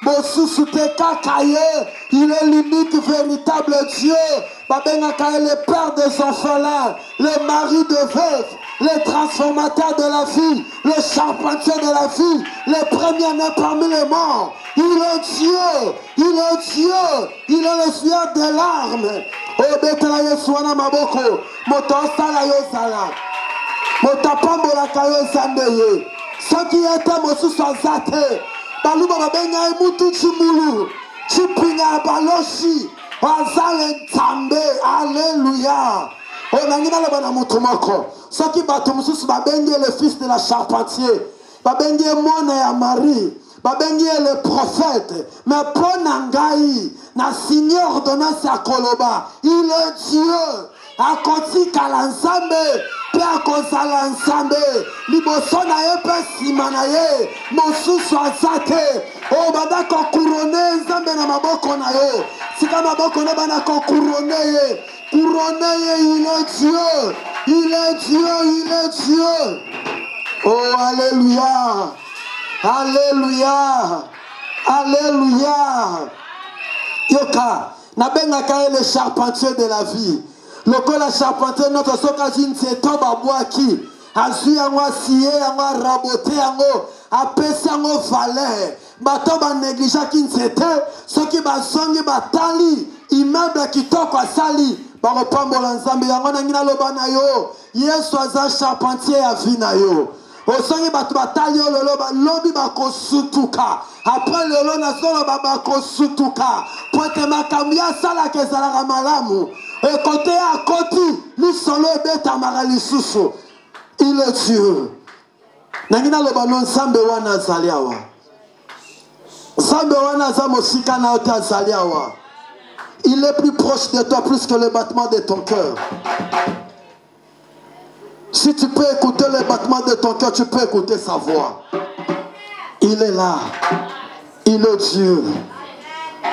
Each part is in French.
Bosusu te kakaye. Il est l'unique véritable Dieu. Babengaka est le père des orphelins, le mari de veuf, le transformateur de la vie, le charpentier de la vie, le premier-né parmi les morts. Il est Dieu, il est Dieu, il est le Seigneur des larmes. Oh, betela Yesuana maboko, motosala yosala, motapambola kayo sandeye. Ce qui était mosusu azate, baluba babenga emutu chimulu, chipinga baloshi. Alléluia. On a ce qui le fils de la charpentier, Marie, le prophète, mais Ponangaï, na signé ordonnance à Koloba, il est Dieu. Akoti kalansambe, pe akozala nsambe, liboso na ye pe sima na ye, mosusu azate, o bada ko couronne nzambe na maboko na yo, sika maboko na bana ko couronne ye, il est Dieu, il est Dieu, il est Dieu. Oh alléluia, alléluia, alléluia. Yoka, na benga le charpentier de la vie. Le col à charpentier notre sokazine c'est toba boaki azu yango asiye yango raboté yango apesi yango valeur bato ba négligea qui n'était ceux qui bazongi batali immeuble kitoko asali ba pambola nzambe yango na ngina loba na yo Yesu aza charpentier ya vie na yo osongi bato batali yo lolo lobi bakosutuka après lolo na solo bakosutuka pote makambi asala kezalaka malamu. Et côté à côté, nous sommes il est Dieu. Nangina lobanon sambe wana zaliawa. Sambe wana zamosika na ota zaliawa. Il est plus proche de toi plus que le battement de ton cœur. Si tu peux écouter le battement de ton cœur, tu peux écouter sa voix. Il est là. Il est Dieu.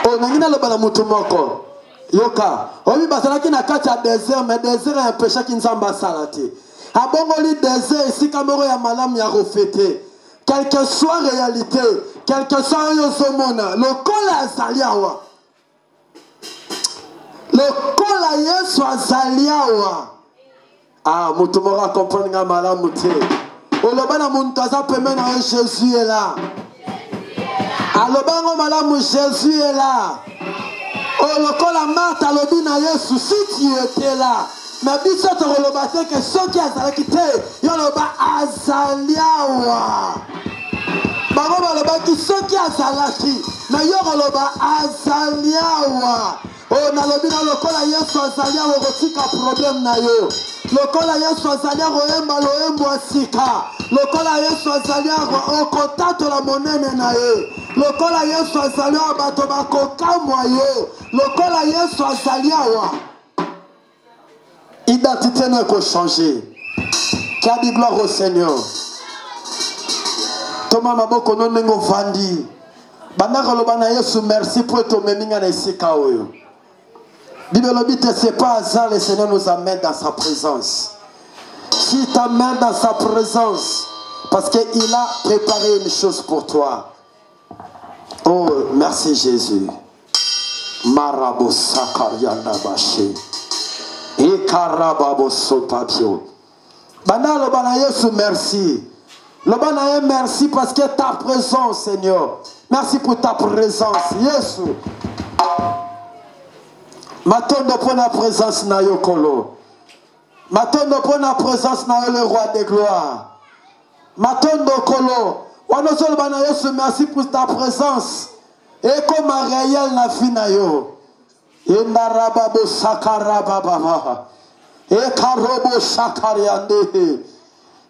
Oh nangina lobana mutumoko. Yoka, obi basalaki na kati ya désert, mais désert est un péché qui nzamba salati. Abongoli désert ici kamero ya malamu ya refété. Quelle que soit réalité, quel que soit yosomona, le kola azaliawa. Le kola yesu azaliawa. Ah, mutumora comprendre nga malamu te. Olobana muntaza pemena Jésus est là. Alobango malamu Jésus est là. Oh, le col à Marthe a le na Yesu, si tu étais là. Mais biso te relobate que ceux qui ont quitté, ils ont azaliawa. Bango baloba qui ceux qui ont salaki, mais ils ont azaliawa. Oh, na lobi na le col à Yesu azaliawa rotika problème na yo. Le col à Yesu azaliawa emba lo embo asika. Le col à Yesu azaliawa o contact la monnaie na yo. Le col à Yesu azaliawa bato bakokamwa yo. Le col à Yesu azaliawa. Identité n'est pas changée. Qui a dit gloire au Seigneur. Thomas maboko no nengo vandi. Bandaka lobana Yesu merci pour ton meminga na isika oyo. Bible dit c'est pas hasard le Seigneur nous amène dans sa présence. S'il t'amène dans sa présence parce qu'il a préparé une chose pour toi. Oh merci Jésus. Marabo sakarianda baché. Et karababo sotapio. Bana lobana Yesu merci. Lobana merci parce que ta présence Seigneur. Merci pour ta présence Yesu. Matondo pour la présence na yo kolo. Matondo pour la présence na yo le roi de gloire. Matondo kolo. Wanosol bana Yesu merci pour ta présence. Et comme réel na fi na yo. Indarababo sakarababa. E karobo sakariande.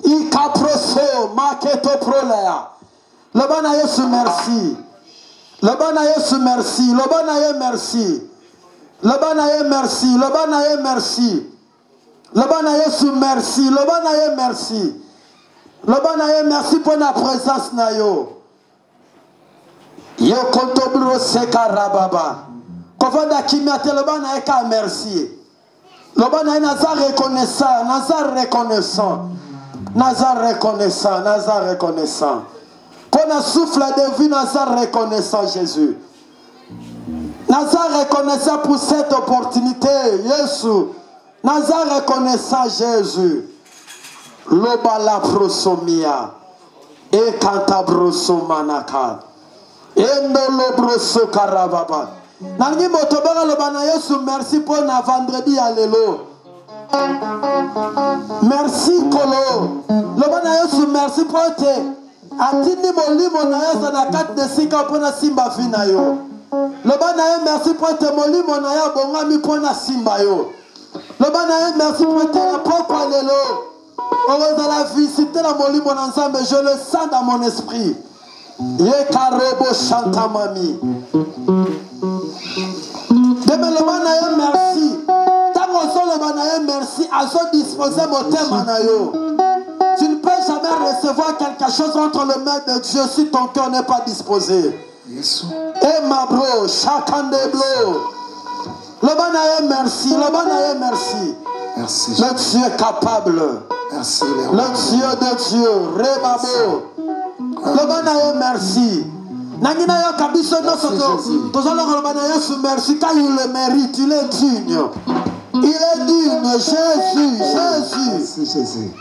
I kaproso maketo prolea. Le bana Yesu merci. Le bana Yesu merci. Le bana merci. Le bana merci. Le bana merci. Le bana Yesu merci. Le bana merci. Le bana merci pour la présence na yo. Yo kontobro sekarababa. Kovanda kimiate le bana eka merci. Le bana nazar reconnaissant, nazar reconnaissant. Nazar reconnaissant, nazar reconnaissant. Pour nous souffle de vie, nous sommes reconnaissants, Jésus. Nous sommes reconnaissants pour cette opportunité, Jésus. Nous sommes reconnaissants, Jésus. Lobala prosomia. Et kanta brosomanaka. Et no broso karababa. Nangi motobara lobana Yesu, merci pour na vendredi alléluia. Merci Kolo. Lobana Yesu, merci pour te. Atini molimo na Yesu na 4 de 5 pour na simba vina yo. Lobana Yesu, merci pour te molimo na ya bongami pour na simba yo. Lobana Yesu, merci pour te na poko alléluia. On va la visiter la molimo ensemble, je le sens dans mon esprit. Yekarobo chanta mami. Demain le banaye merci. Tant qu'on sort le banaye merci, à se disposer mon thème anayo. Tu ne peux jamais recevoir quelque chose entre les mains de Dieu si ton cœur n'est pas disposé. Et ma bro, chacun des blo. Le banaye merci, le banaye merci. Merci. Le Dieu est capable. Merci. Le Dieu de Dieu, Rebabo. Le banaye merci. Nangina yo kabiso no soto. Tozalo ko banaye su merci car il le mérite, il est digne. Il est digne, Jésus, Jésus. Merci Jésus.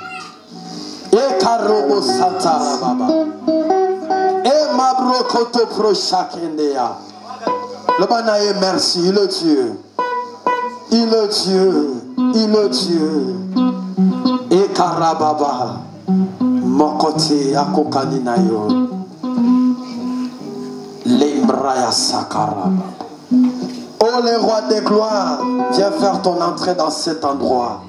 Et karobo santara baba. Et mabro koto pro chakendea. Le banaye merci, il est Dieu. Il est Dieu, il est Dieu. Et karababa. Mokote akokani na yo. Lembraya sakaraba. Oh le roi des gloires, viens faire ton entrée dans cet endroit.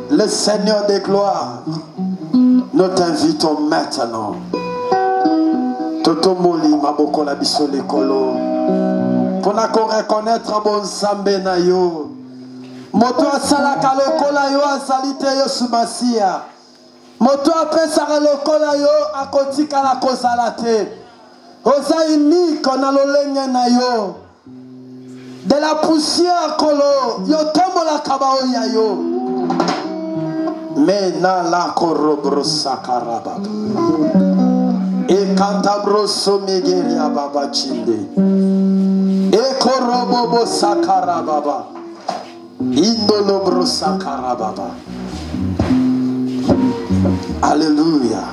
Le Seigneur des gloires, nous t'invitons maintenant. Totomoli maboko la biso lekolo. Pour reconnaître bon sambe na yo. Moto asala kalokola yo asalite yo sumasia. Moto apesa kalokola yo akotika la kozalate. Osa unique na lolenge na yo. De la poussière kolo yo tombo la kabao ya yo. Mena la korobro sakaraba. E kantabro somegeria baba chinde. E korobobo sakarababa. Indolobro sakarababa. Alléluia.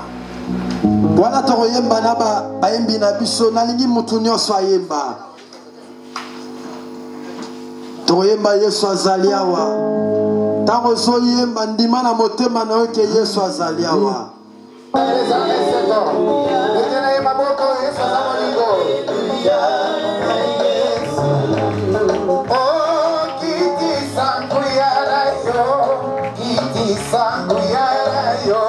Voilà toroyemba naba baembi na biso nalingi mutu nyonso ayemba. Toroyemba Yesu azali awa. Tango so yemba ndima na motema na yo ke Yesu azali awa. Yo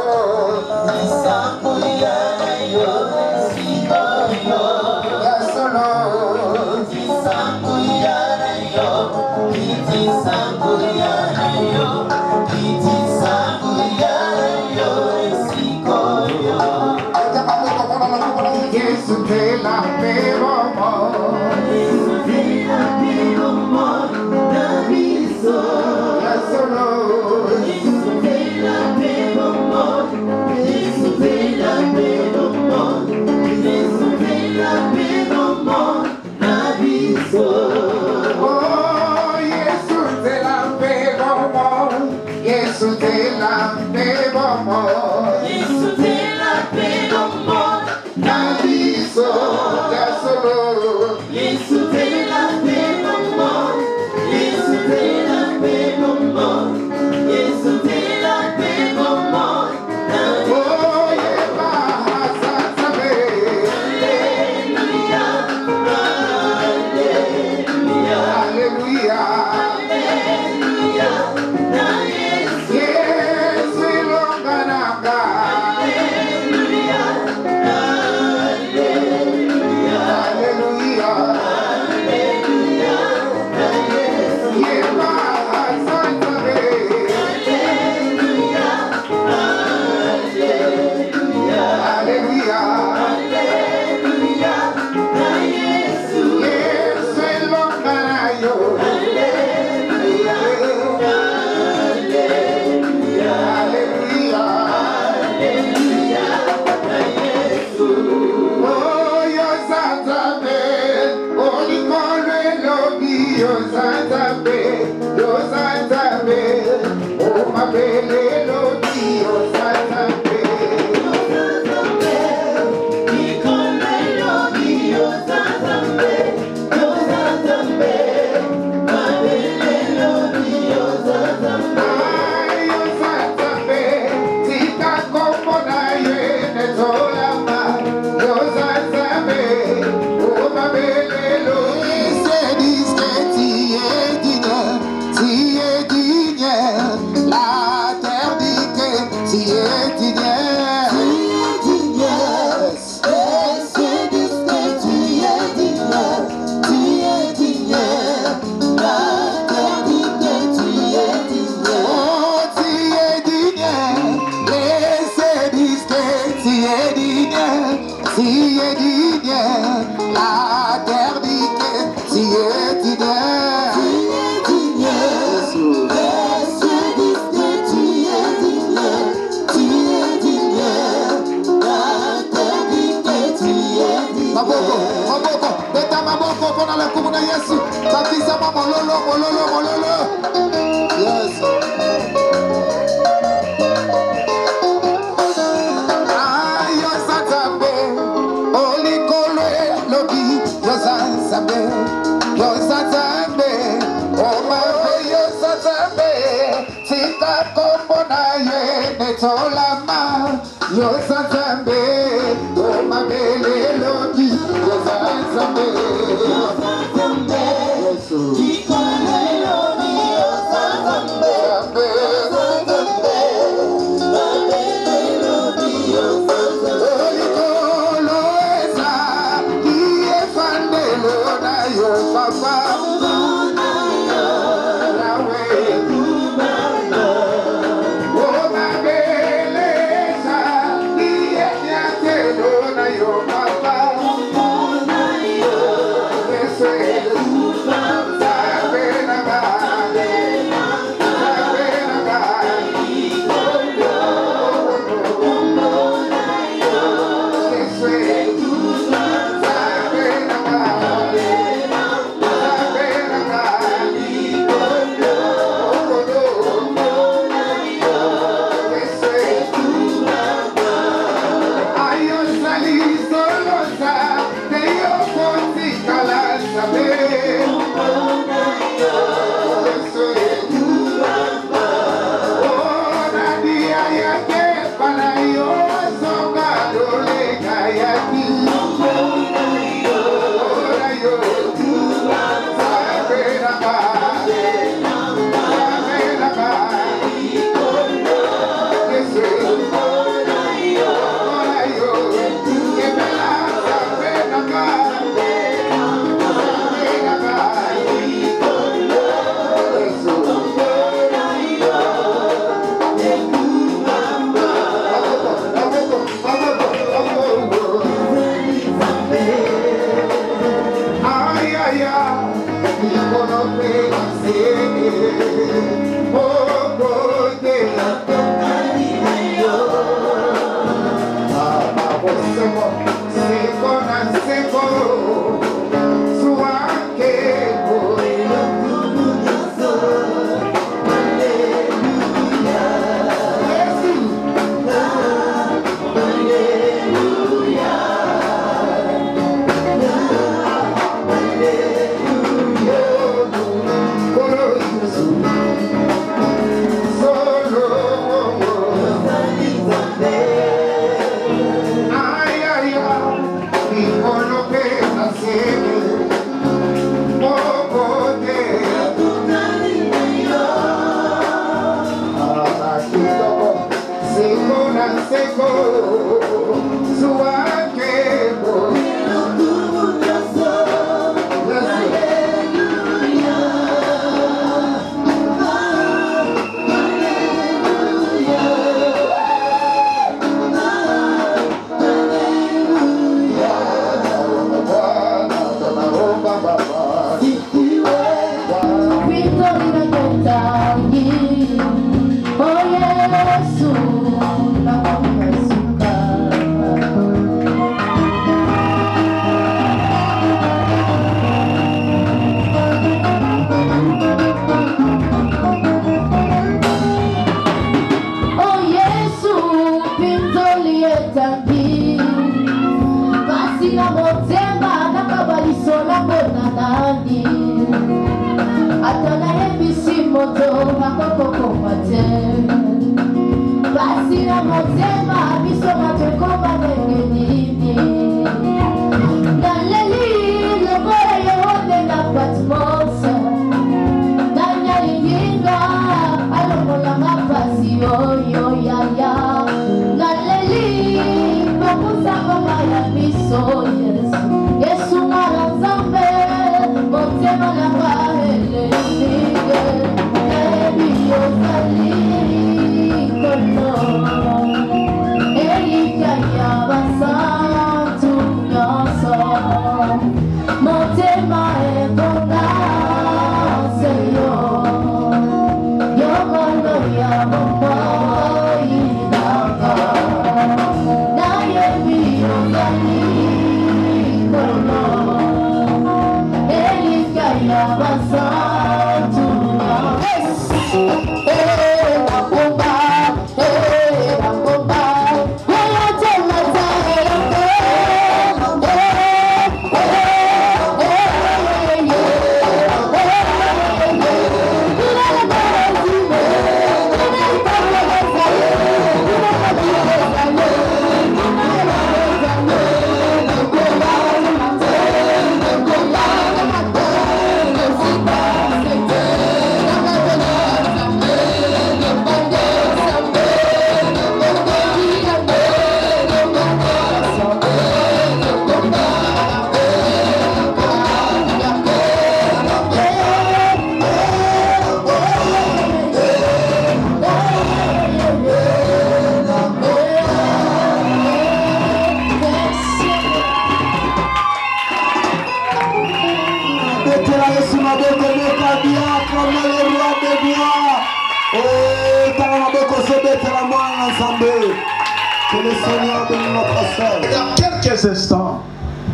Dans quelques instants,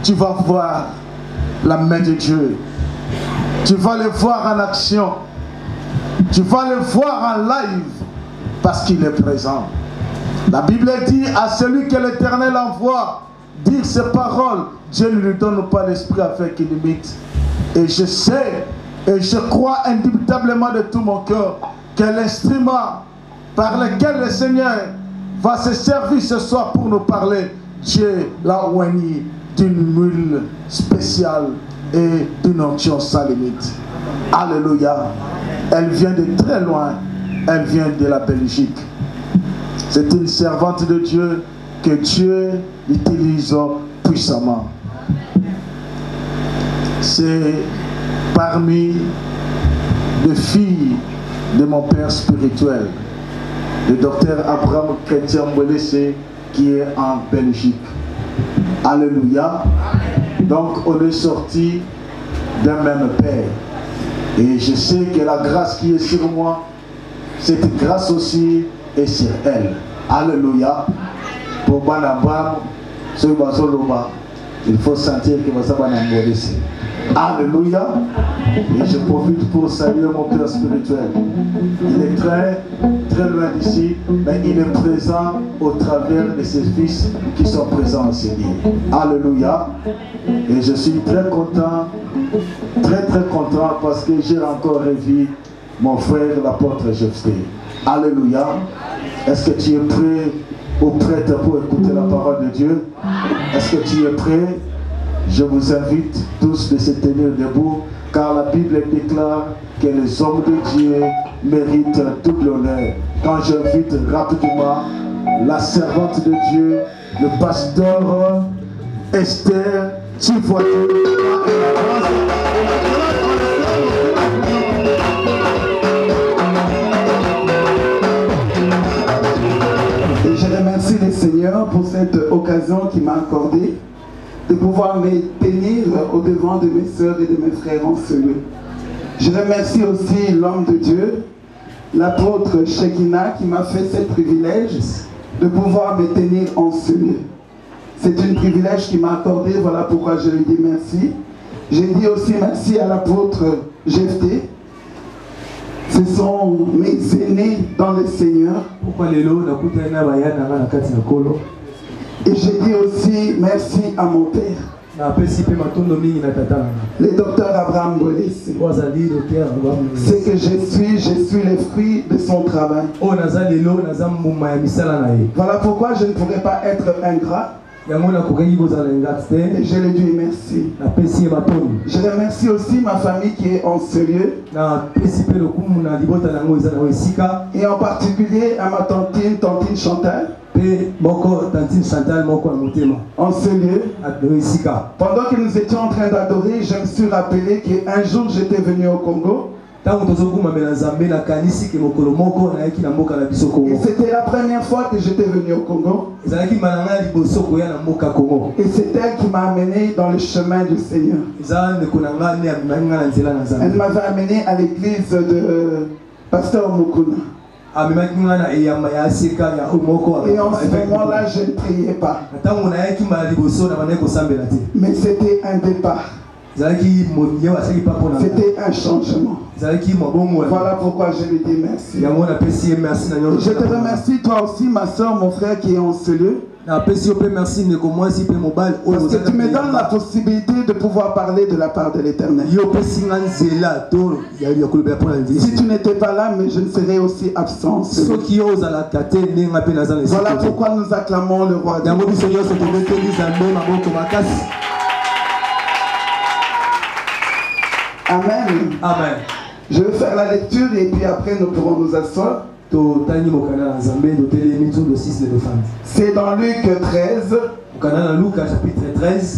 tu vas voir la main de Dieu. Tu vas le voir en action. Tu vas le voir en live parce qu'il est présent. La Bible dit à celui que l'Éternel envoie dire ses paroles, Dieu ne lui donne pas l'esprit afin qu'il imite. Et je sais et je crois indubitablement de tout mon cœur que l'instrument par lequel le Seigneur va se servir ce soir pour nous parler, Dieu l'a oigné d'une huile spéciale et d'une onction sans limite. Alléluia. Elle vient de très loin. Elle vient de la Belgique. C'est une servante de Dieu que Dieu utilise puissamment. C'est parmi les filles de mon père spirituel, le docteur Abraham Chrétien Mbelese, qui est en Belgique. Alléluia. Donc on est sorti d'un même père. Et je sais que la grâce qui est sur moi, cette grâce aussi est sur elle. Alléluia. Pour Banabam, ce Bazoloba, il faut sentir que vous avez un Mbelese. Alléluia. Et je profite pour saluer mon père spirituel. Il est très loin d'ici, mais il est présent au travers de ses fils qui sont présents au Seigneur. Alléluia. Et je suis très content parce que j'ai encore revu mon frère l'apôtre Jephthé. Alléluia. Est-ce que tu es prêt ou prête pour écouter la parole de Dieu? Est-ce que tu es prêt? Je vous invite tous de se tenir debout, car la Bible déclare que les hommes de Dieu méritent tout l'honneur. Quand j'invite rapidement la servante de Dieu, le pasteur Esther Tivoyou. Et je remercie le Seigneur pour cette occasion qu'il m'a accordée de pouvoir me tenir au devant de mes soeurs et de mes frères en ce lieu. Je remercie aussi l'homme de Dieu, l'apôtre Shekinah, qui m'a fait ce privilège de pouvoir me tenir en ce lieu. C'est un privilège qui m'a accordé, voilà pourquoi je lui dis merci. Je dis aussi merci à l'apôtre Jephthé. Ce sont mes aînés dans le Seigneur. Et je dis aussi merci à mon père. Le docteur Abraham Bolessi. Ce que je suis le fruit de son travail. Voilà pourquoi je ne pourrais pas être ingrat. Et je lui dis merci. Je remercie aussi ma famille qui est en ce lieu. Et en particulier à ma tantine Chantal. En ce lieu, pendant que nous étions en train d'adorer, je me suis rappelé qu'un jour j'étais venu au Congo. Et c'était la première fois que j'étais venu au Congo. Et c'est elle qui m'a amené dans le chemin du Seigneur. Elle m'avait amené à l'église de Pasteur Mukuna. Et en ce moment-là, je ne priais pas. Mais c'était un départ. C'était un changement. Voilà pourquoi je lui dis merci. Je te remercie toi aussi, ma soeur, mon frère qui est en ce lieu. Parce que tu me donnes la possibilité de pouvoir parler de la part de l'Éternel. Si tu n'étais pas là, mais je ne serais aussi absent. Voilà pourquoi nous acclamons le roi. Amen. Amen. Je vais faire la lecture et puis après nous pourrons nous asseoir. C'est dans Luc 13,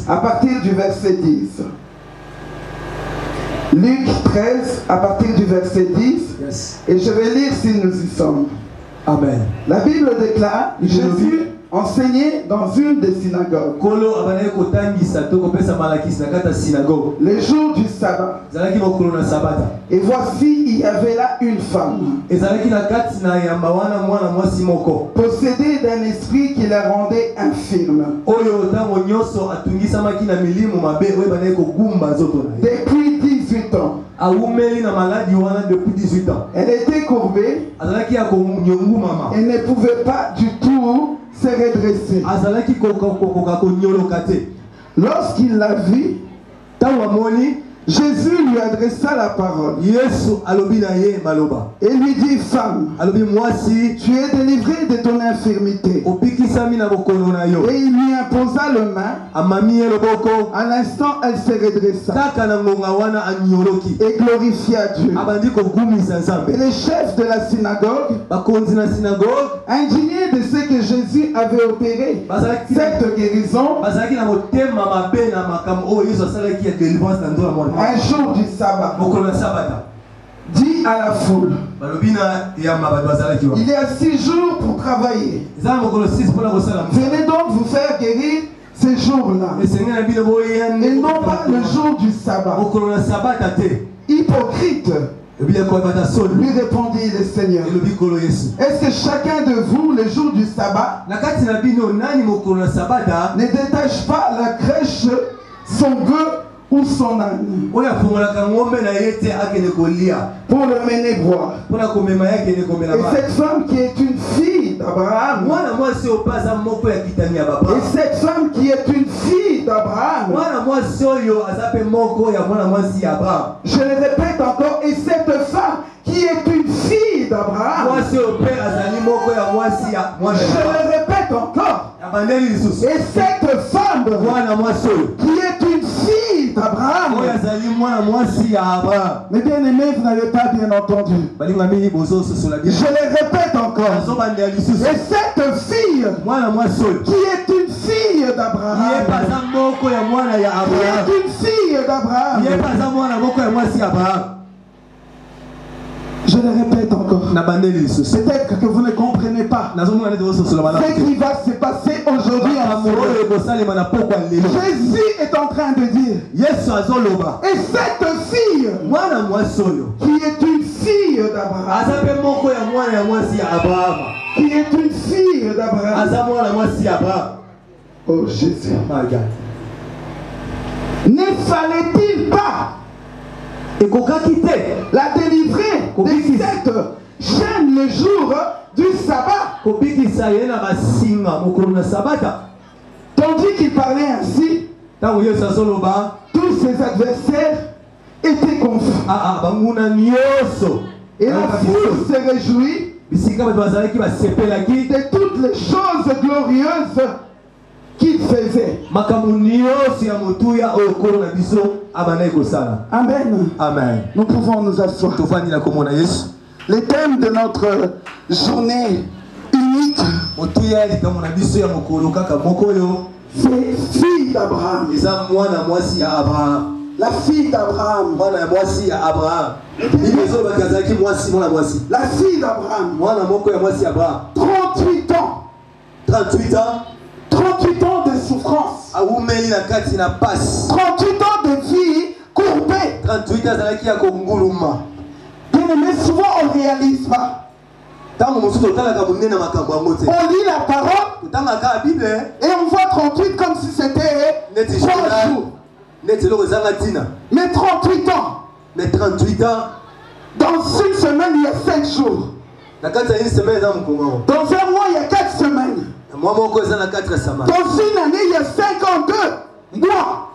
à partir du verset 10. Luc 13, à partir du verset 10. Yes. Et je vais lire si nous y sommes. Amen. La Bible déclare, Jésus enseignait dans une des synagogues. Le jour du sabbat. Et voici, il y avait là une femme, possédée d'un esprit qui la rendait infirme. Depuis 18 ans. Elle était courbée. Elle ne pouvait pas du tout se redresser. Lorsqu'il l'a vit, Jésus lui adressa la parole et lui dit, femme, tu es délivrée de ton infirmité. Et il lui imposa le main. À l'instant, elle se redressa et glorifia Dieu. Et les chefs de la synagogue, indignés de ce que Jésus avait opéré, cette guérison, un jour du sabbat, dit à la foule, il y a 6 jours pour travailler. Venez donc vous faire guérir ces jours-là et non pas le jour du sabbat. Hypocrite, lui répondit le Seigneur. Est-ce que chacun de vous, le jour du sabbat, ne détache pas la crèche, son bœuf ou son âne pour le mener boire? Et cette femme qui est une fille d'Abraham, je le répète encore, et cette femme qui est une fille d'Abraham, je le répète encore, et cette femme qui est une fille d'Abraham. Mais bien aimés, vous n'avez pas bien entendu. Je le répète encore. Et cette fille qui est une fille d'Abraham, je le répète encore. Peut-être que vous ne comprenez pas ce qui va se passer aujourd'hui à Jésus est en train de dire, et cette fille qui est une fille d'Abraham, qui est une fille d'Abraham, oh Jésus, ne fallait-il pas la délivrer de cette chaîne le jour du sabbat? Tandis qu'il parlait ainsi, tous ses adversaires étaient confus. Et la foule se réjouit de toutes les choses glorieuses qu'il faisait. Amen. Amen. Nous pouvons nous asseoir. Le thème de notre journée unique, c'est fille d'Abraham. La fille d'Abraham. La fille d'Abraham. 38 ans. 38 ans. 38 ans de souffrance. 38 ans de vie courbée. 38 ans Bien aimé, souvent on ne réalise pas. On lit la parole et on voit 38 comme si c'était 3 jours. Mais 38 ans. Mais 38 ans. Dans une semaine, il y a 7 jours. Dans un mois, il y a 4 semaines. Dans une année, il y a 52 mois.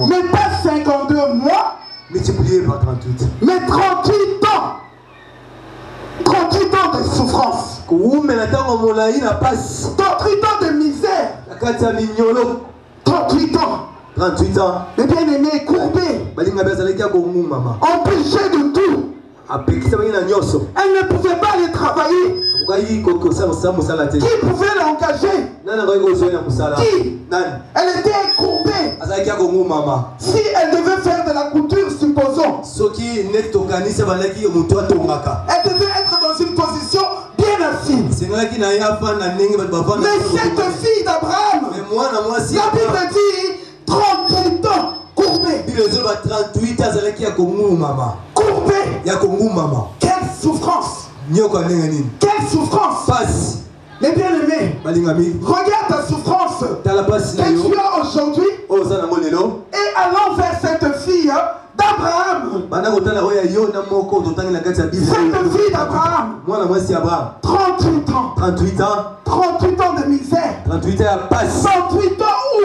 Mais pas 52 mois. Multiplié par 38. Mais 38 ans. 38 ans de souffrance. 38 ans de misère. 38 ans. 38 ans. Mais bien aimé, courbé. Empêché de tout. Elle ne pouvait pas aller travailler. Qui pouvait l'engager? Qui? Elle était courbée. Si elle devait faire de la couture, supposons, elle devait être dans une position bien assise. Mais cette fille d'Abraham, la Bible dit 38 ans courbée. Courbée. Quelle souffrance. Quelle souffrance. Mais bien aimé, regarde ta souffrance que tu as aujourd'hui et allons vers cette fille d'Abraham. Cette fille d'Abraham. 38 ans. 38 ans de misère. 38 ans où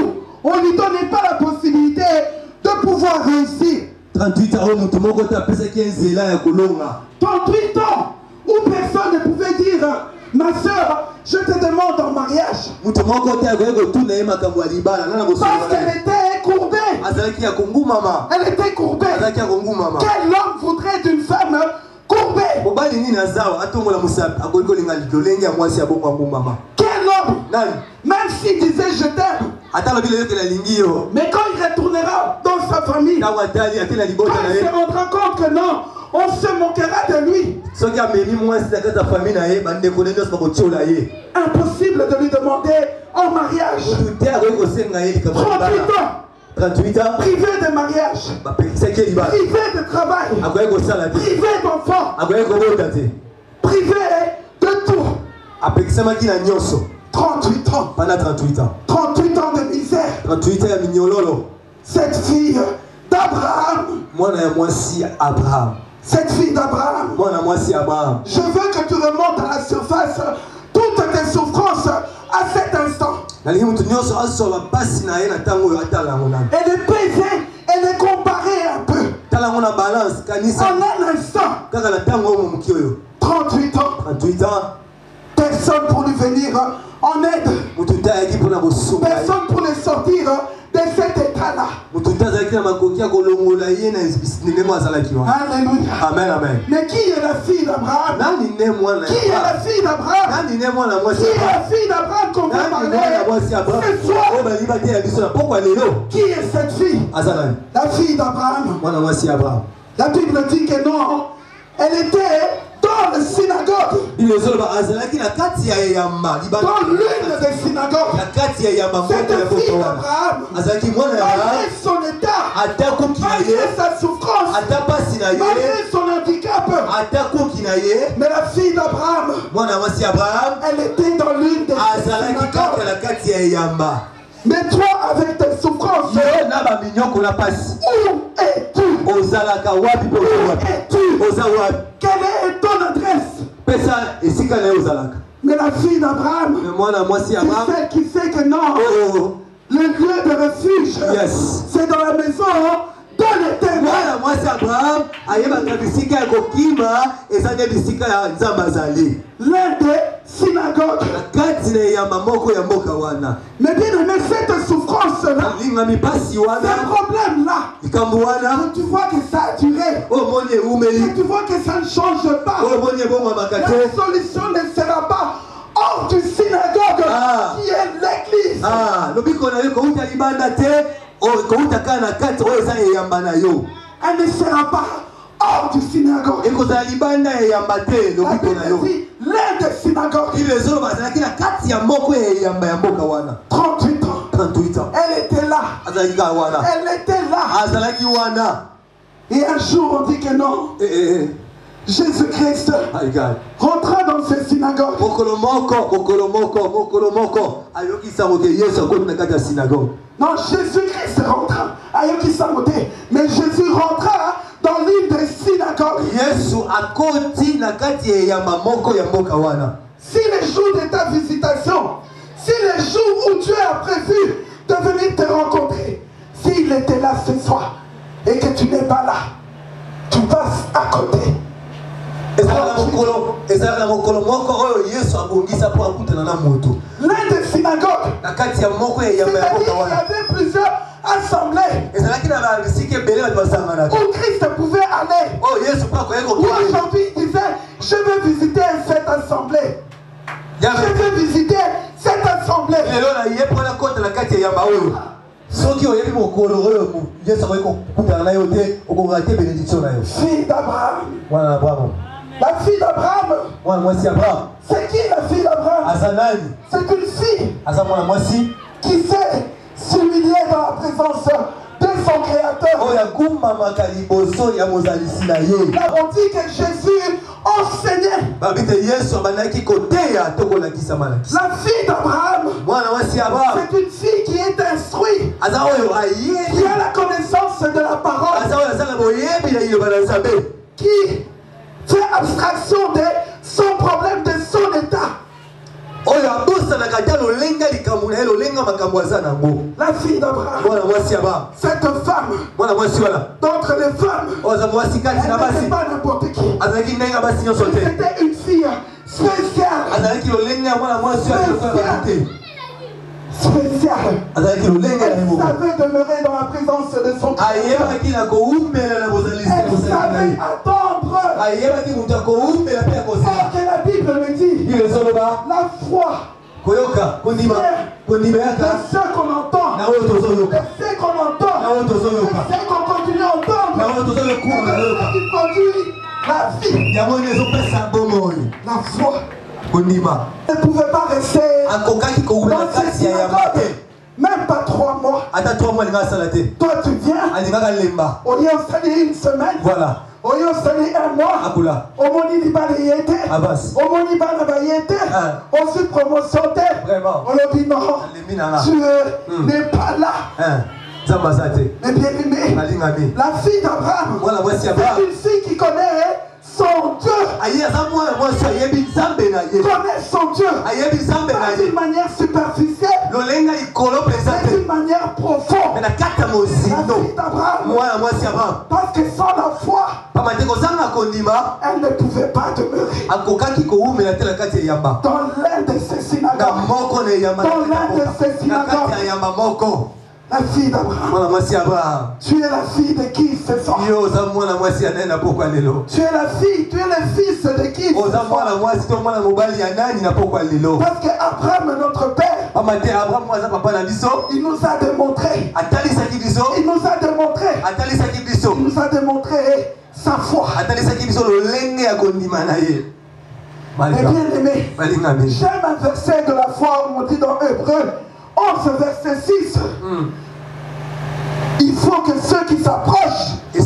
on ne lui donnait pas la possibilité de pouvoir réussir. 38 ans où personne ne pouvait dire, ma soeur, je te demande en mariage. Parce qu'elle était courbée. Elle était courbée. Quel homme voudrait d'une femme courbée? Quel homme? Même s'il disait je t'aime. Mais quand il retournera dans sa famille, quand il se rendra compte que non, on se moquera de lui. Impossible de lui demander en mariage. 38 ans. Privé de mariage. Privé de travail. Privé d'enfants. Privé de tout. 38 ans. 38 ans de misère. Cette fille d'Abraham. Cette fille d'Abraham. Je veux que tu remontes à la surface toutes tes souffrances à cet instant. Elle est pesée, elle est comparée un peu. En un instant. 38 ans. Personne pour lui venir en aide. Personne pour les sortir de cet état-là. Alléluia. Amen. Mais qui est la fille d'Abraham? Qui est la fille d'Abraham? Qui est la fille d'Abraham qu'on va parler ce soir? Qui est cette fille? La fille d'Abraham. La Bible dit que non, elle était dans la synagogue. Dans l'une des synagogues. Cette fille d'Abraham, malgré son état, malgré sa souffrance, malgré son handicap, mais la fille d'Abraham, elle était dans l'une des synagogues. Mais toi, avec tes souffrances, où es-tu? Où es-tu? Quelle est ton adresse? Mais la fille d'Abraham, c'est celle qui sait que non, le lieu de refuge. Yes. C'est dans la maison de l'Éternel. Voilà, moi c'est Abraham. Ayeba bisika ya kokima ezane bisika ya nzamba zali. L'un des synagogues. Kati ne ya mamoko ya mboka wana. Mais bien aimé, cette souffrance-là, Linga mipasi wana. ce problème-là, Ikambu wana. tu vois que ça a duré. O monye umeli. Tu vois que ça ne change pas. O monye bongo makate. La solution ne sera pas hors du synagogue qui est l'église. Ah, lobiko na yo ko uta libanda te. O ko uta kana kati o eza yamba na yo. Elle ne sera pas hors du synagogue. Et ko za libanda yamba te lobiko na yo. L'un des synagogues. Il les autres bazalaki na kati ya moko yamba ya mboka wana. 38 ans. 38 ans. Elle était là. Azalaki wana. Elle était là. Azalaki wana. Et un jour on dit que non. Jésus-Christ rentra dans cette synagogue. Non, Jésus-Christ rentra. Mais Jésus rentra dans l'une des synagogues. Si les jours de ta visitation, si les jours où Dieu a prévu de venir te rencontrer, s'il était là ce soir et que tu n'es pas là, tu passes à côté. L'un des synagogues, c'est-à-dire qu'il y avait plusieurs assemblées où Christ pouvait aller. Où aujourd'hui il disait, je veux visiter cette assemblée. Je veux visiter cette assemblée. Fille d'Abraham. La fille d'Abraham. C'est qui la fille d'Abraham? C'est une fille qui s'est s'humilier dans la présence de son Créateur. Là, on dit que Jésus enseignait. La fille d'Abraham, c'est une fille qui est instruite, qui a la connaissance de la parole, qui fait abstraction de son problème, de son état. La fille d'Abraham, cette femme, d'entre les femmes, elle n'était pas n'importe qui. C'était une fille spéciale. Elle savait demeurer dans la présence de son Créateur. Elle savait attendre. Or que la Bible me dit, la foi de ce qu'on entend, de ce qu'on entend, de ce qu'on continue à entendre, de ce qui produit la vie, la foi. Elle ne pouvait pas rester dans cette synagogue, même pas 3 mois. Toi tu viens, on y a installé une semaine, on y a installé 1 mois, on m'a dit balayete, on m'a dit balayete, on se promotionne, on a dit non, tu n'es pas là. Mais bien aimé, la fille d'Abraham, c'est une fille qui connaît son Dieu. Connaît son Dieu. Pas d'une manière superficielle, mais d'une manière profonde. La fille d'Abraham, parce que sans la foi, elle ne pouvait pas demeurer dans l'un de ces synagogues. La fille d'Abraham. Tu es la fille de qui ce soir? Tu es la fille, tu es le fils de qui ce soir? Parce qu'Abraham, notre père, il nous a démontré. Il nous a démontré sa foi. Mais bien aimé, j'aime un verset de la foi où on dit dans Hébreux 11 verset 6. Il faut que ceux qui s'approchent, vous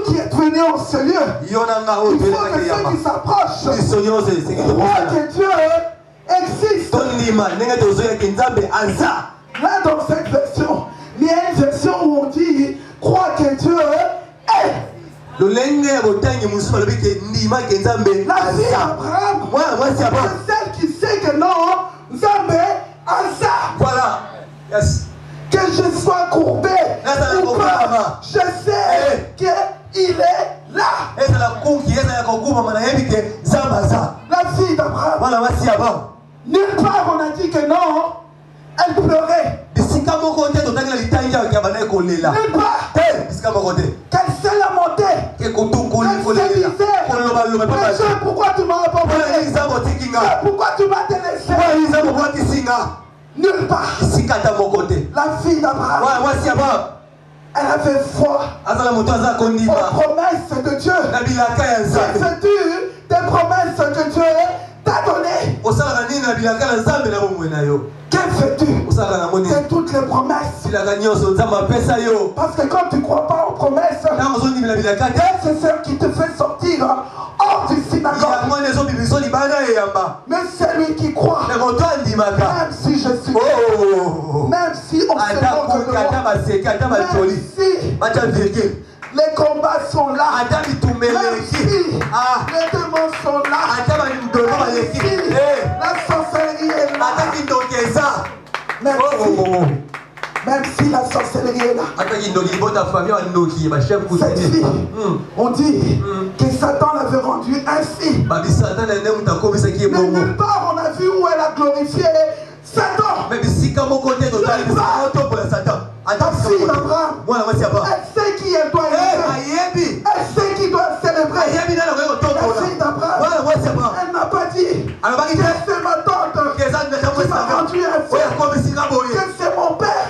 qui êtes venus en ce lieu, il faut que ceux qui s'approchent croient que Dieu existe. Là dans cette version, il y a une version où on dit croient que Dieu est. La fille d'Abraham, c'est celle qui sait que non, Nzambe Asa. Yes. Que je sois courbé ou pas, je sais qu'il est là. La fille d'Abraham. Nulle part on a dit que non, elle pleurait. Nulle part. Qu'elle s'est lamentée. Qu'elle se disait, pourquoi tu m'as abandonné? Pourquoi tu m'as délaissé? Nulle part. La fille d'Abraham, elle avait foi aux promesses de Dieu. C'est-tu des promesses que Dieu t'a données? Que fais-tu de toutes les promesses? Parce que quand tu ne crois pas aux promesses, c'est ce qui te fait sortir hors du synagogue. Mais c'est lui qui croit. Même si je suis même si on se moque de moi, même si les combats sont là, même si les démons sont là, même si la sorcellerie est là, même si la sorcellerie est là. Cette fille, on dit que Satan l'avait rendue ainsi. Mais nulle part on a vu où elle a glorifié Satan. La fille d'Abraham, elle sait qui elle doit aimer. Elle sait qui doit célébrer. La fille d'Abraham, elle n'a pas dit que c'est ma tante qui m'a rendu ainsi, que c'est mon père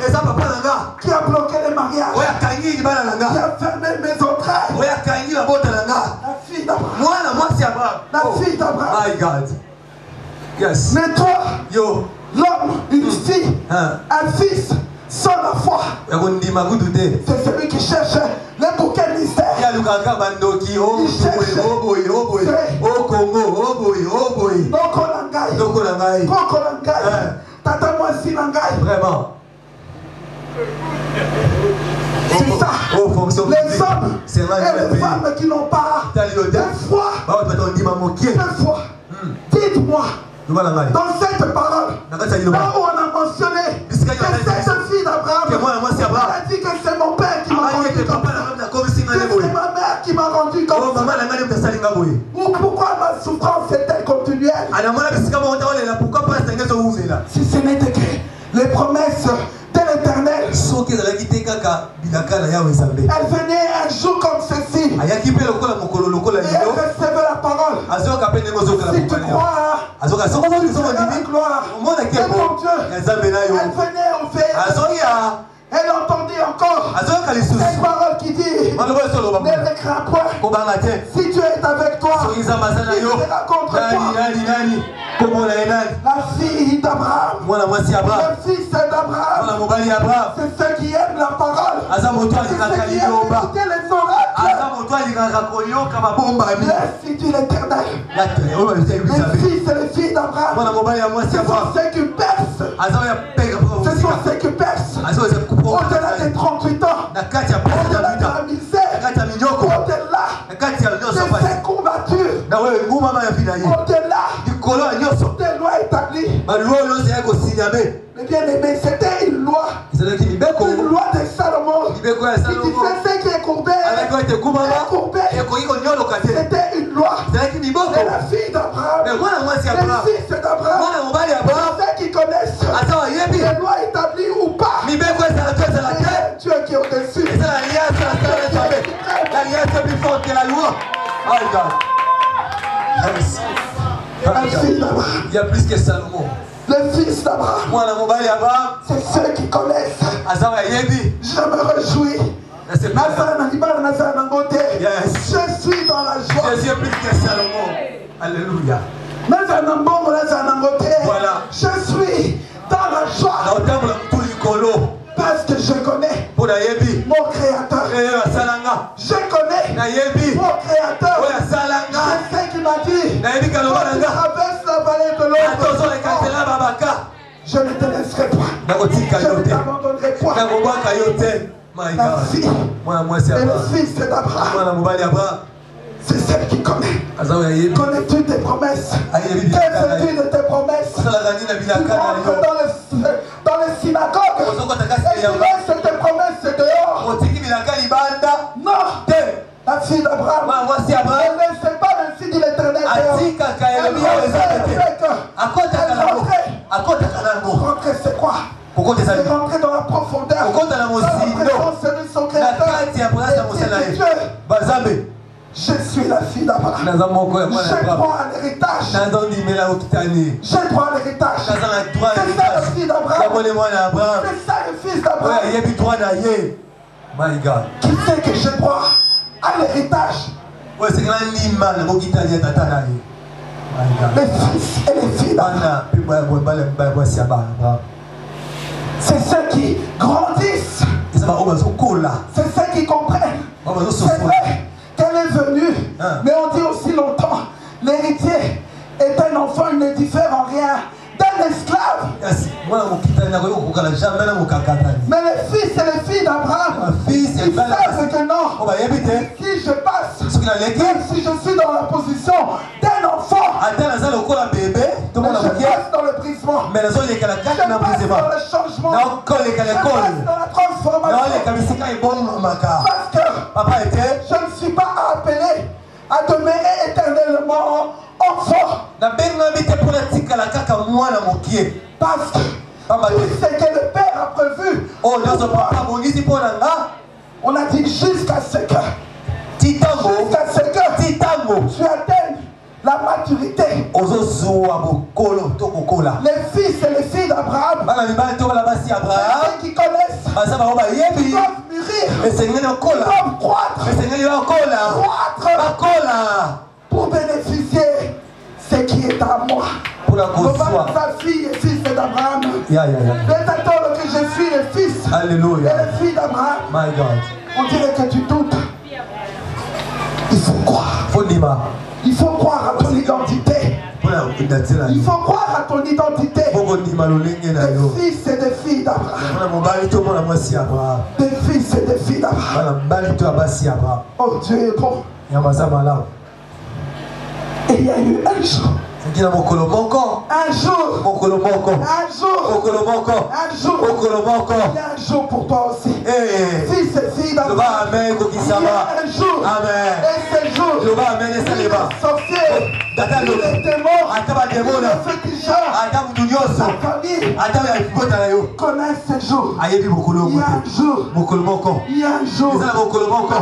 qui a bloqué les mariages, qui a fermé mes entrailles. La fille d'Abraham. La fille d'Abraham. My God. Yes. Mais toi, l'homme, une fille, un fils, sans la foi, c'est celui qui cherche les bouquets mystères. Vraiment. C'est ça. Les hommes et les femmes qui n'ont pas de foi. Dites-moi, dans cette parole, là où on a mentionné que cette fille d'Abraham, elle a dit que c'est mon père qui m'a rendu comme ça, que c'est ma mère qui m'a rendu comme ça. Ou pourquoi ma souffrance est-elle continuelle? Si ce n'était que les promesses de l'Éternel, elle venait un jour comme ceci et elle recevait la parole. Si tu crois à la gloire de mon Dieu, elle venait au veille. Elle entendait encore cette parole qui dit: ne crains point, si Dieu est avec toi, qui sera contre toi? La fille d'Abraham, le fils d'Abraham, c'est ceux qui aiment la parole, c'est ceux qui aiment écouter les oracles. Laisse dit l'Éternel. Les fils et les filles d'Abraham, ce sont ceux qui percent. Ce sont ceux qui percent au-delà des 38 ans, au-delà de la misère, au-delà de ces combattures, au-delà des lois établies. Mais bien aimé, c'était une loi de Salomon qui disait ce qui est courbé est courbé. C'était une loi. Et la fille d'Abraham, les fils d'Abraham, ceux qui connaissent les lois établies ou pas, Dieu qui est au-dessus. L'alliance que la loi. Oh God. Il y a plus que Salomon. Les fils d'Abraham, c'est ceux qui connaissent. Je me réjouis. Je suis dans la joie. Jésus est plus que Salomon. Alléluia. Voilà. Je suis dans la joie. Parce que je connais mon Créateur. Je connais mon Créateur. Je sais qu'il m'a dit: quand tu traverses la vallée de l'ombre, je ne te laisserai pas. Je ne t'abandonnerai pas. La fille et le fils d'Abraham, c'est celle qui connaît. Connais-tu tes promesses? Que fais-tu de tes promesses? Tu rentres dans les synagogues laisses cette promesse dehors. Non. La fille d'Abraham ne laissait pas le fils de l'Éternel dehors. Elle rentrait, c'est quoi? C'est rentrer dans la profondeur, dans la présence de son Créateur. Et Dieu, je suis la fille d'Abraham. J'ai droit à l'héritage. J'ai droit à l'héritage. C'est ça le fils d'Abraham. C'est ça le fils d'Abraham. My God. Qui sait que j'ai droit à l'héritage? Les fils et les filles d'Abraham. C'est ceux qui grandissent. C'est ceux qui comprennent. C'est vrai qu'elle est venue, mais on dit aussi longtemps, l'héritier est un enfant, il ne diffère en rien d'un esclave. Mais les fils et les filles d'Abraham, ils savent que non, si je passe, même si je suis dans la position d'un enfant, mais je passe dans le brisement, je passe dans le changement, je passe dans la transformation, parce que je ne suis pas appelé à demeurer éternellement enfant. Parce que tout ce que le Père a prévu, on a dit jusqu'à ce que tu atteignes la maturité. Les fils et les filles d'Abraham, ceux qui connaissent, ils doivent mûrir, ils doivent croître pour bénéficier ce qui est à moi. Sa fille et fils d'Abraham. C'est attendre que je suis le fils et la fille d'Abraham. On dirait que tu doutes. Il faut croire. Il faut croire à ton identité. Il faut croire à ton identité. Des fils et des filles d'Abraham. Des fils et des filles d'Abraham. Oh, Dieu est bon. Et il y a eu un jour. Un jour, il y a un jour pour toi aussi. Fils et filles d'Abraham, il y a un jour. Et ce jour, les sorciers, les démons, les féticheurs, la famille connaissent ce jour. Il y a un jour. Il y a un jour. La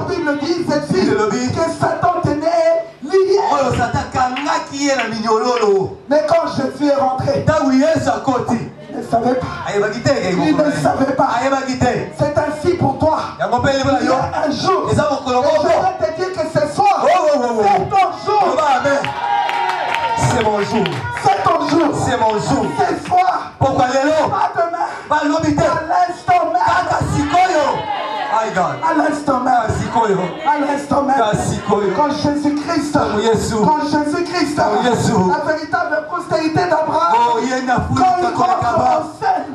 Bible dit, cette fille, que Satan tenait lié. Mais quand Jésus est rentré, il ne savait pas. Il ne savait pas. C'est ainsi pour toi. Il y a un jour. Et je vais te dire que ce soir, c'est ton jour. C'est mon jour. C'est ton jour. C'est mon jour. Ce soir. Pourquoi pas demain. À l'instant même. À l'instant même. À l'instant même. Quand Jésus-Christ, la véritable postérité d'Abraham, quand il rentre en scène,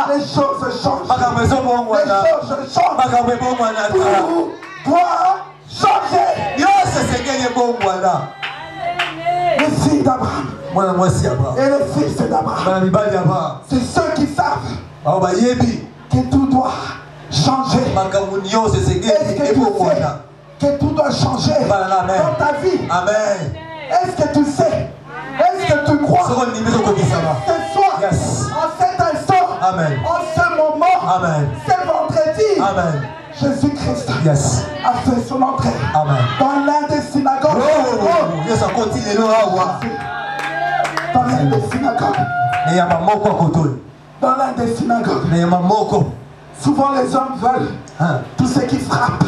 les choses changent. Les choses changent. Tout doit changer. Les filles d'Abraham et les fils d'Abraham, c'est ceux qui savent que tout doit changer. Est-ce que tu sais que tout doit changer dans ta vie? Amen. Est-ce que tu sais? Est-ce que tu crois? Ce soir, en cet instant, Amen. en ce moment, Amen. ce vendredi, Amen. Jésus-Christ a fait son entrée dans l'un des synagogues. Dans l'un des synagogues. Dans l'un des synagogues. Souvent les hommes veulent tout ce qui frappe.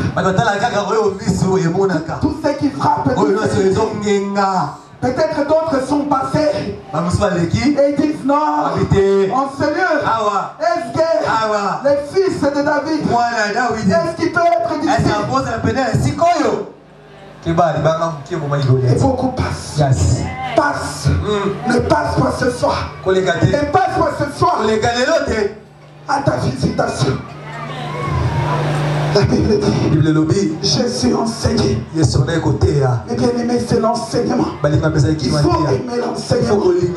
Tout ce qui frappe. Peut-être d'autres sont passés et ils disent non, en ce lieu, est-ce que les fils de David, est-ce qu'il peut être d'ici? Et beaucoup passent. Passe. Ne passe pas ce soir. Ne passe pas ce soir à ta visitation. La Bible dit, Bible lobby. Jésus enseignait. Yes, on est côté là. Mais bien aimé, c'est l'enseignement. Il faut aimer l'enseignement. Il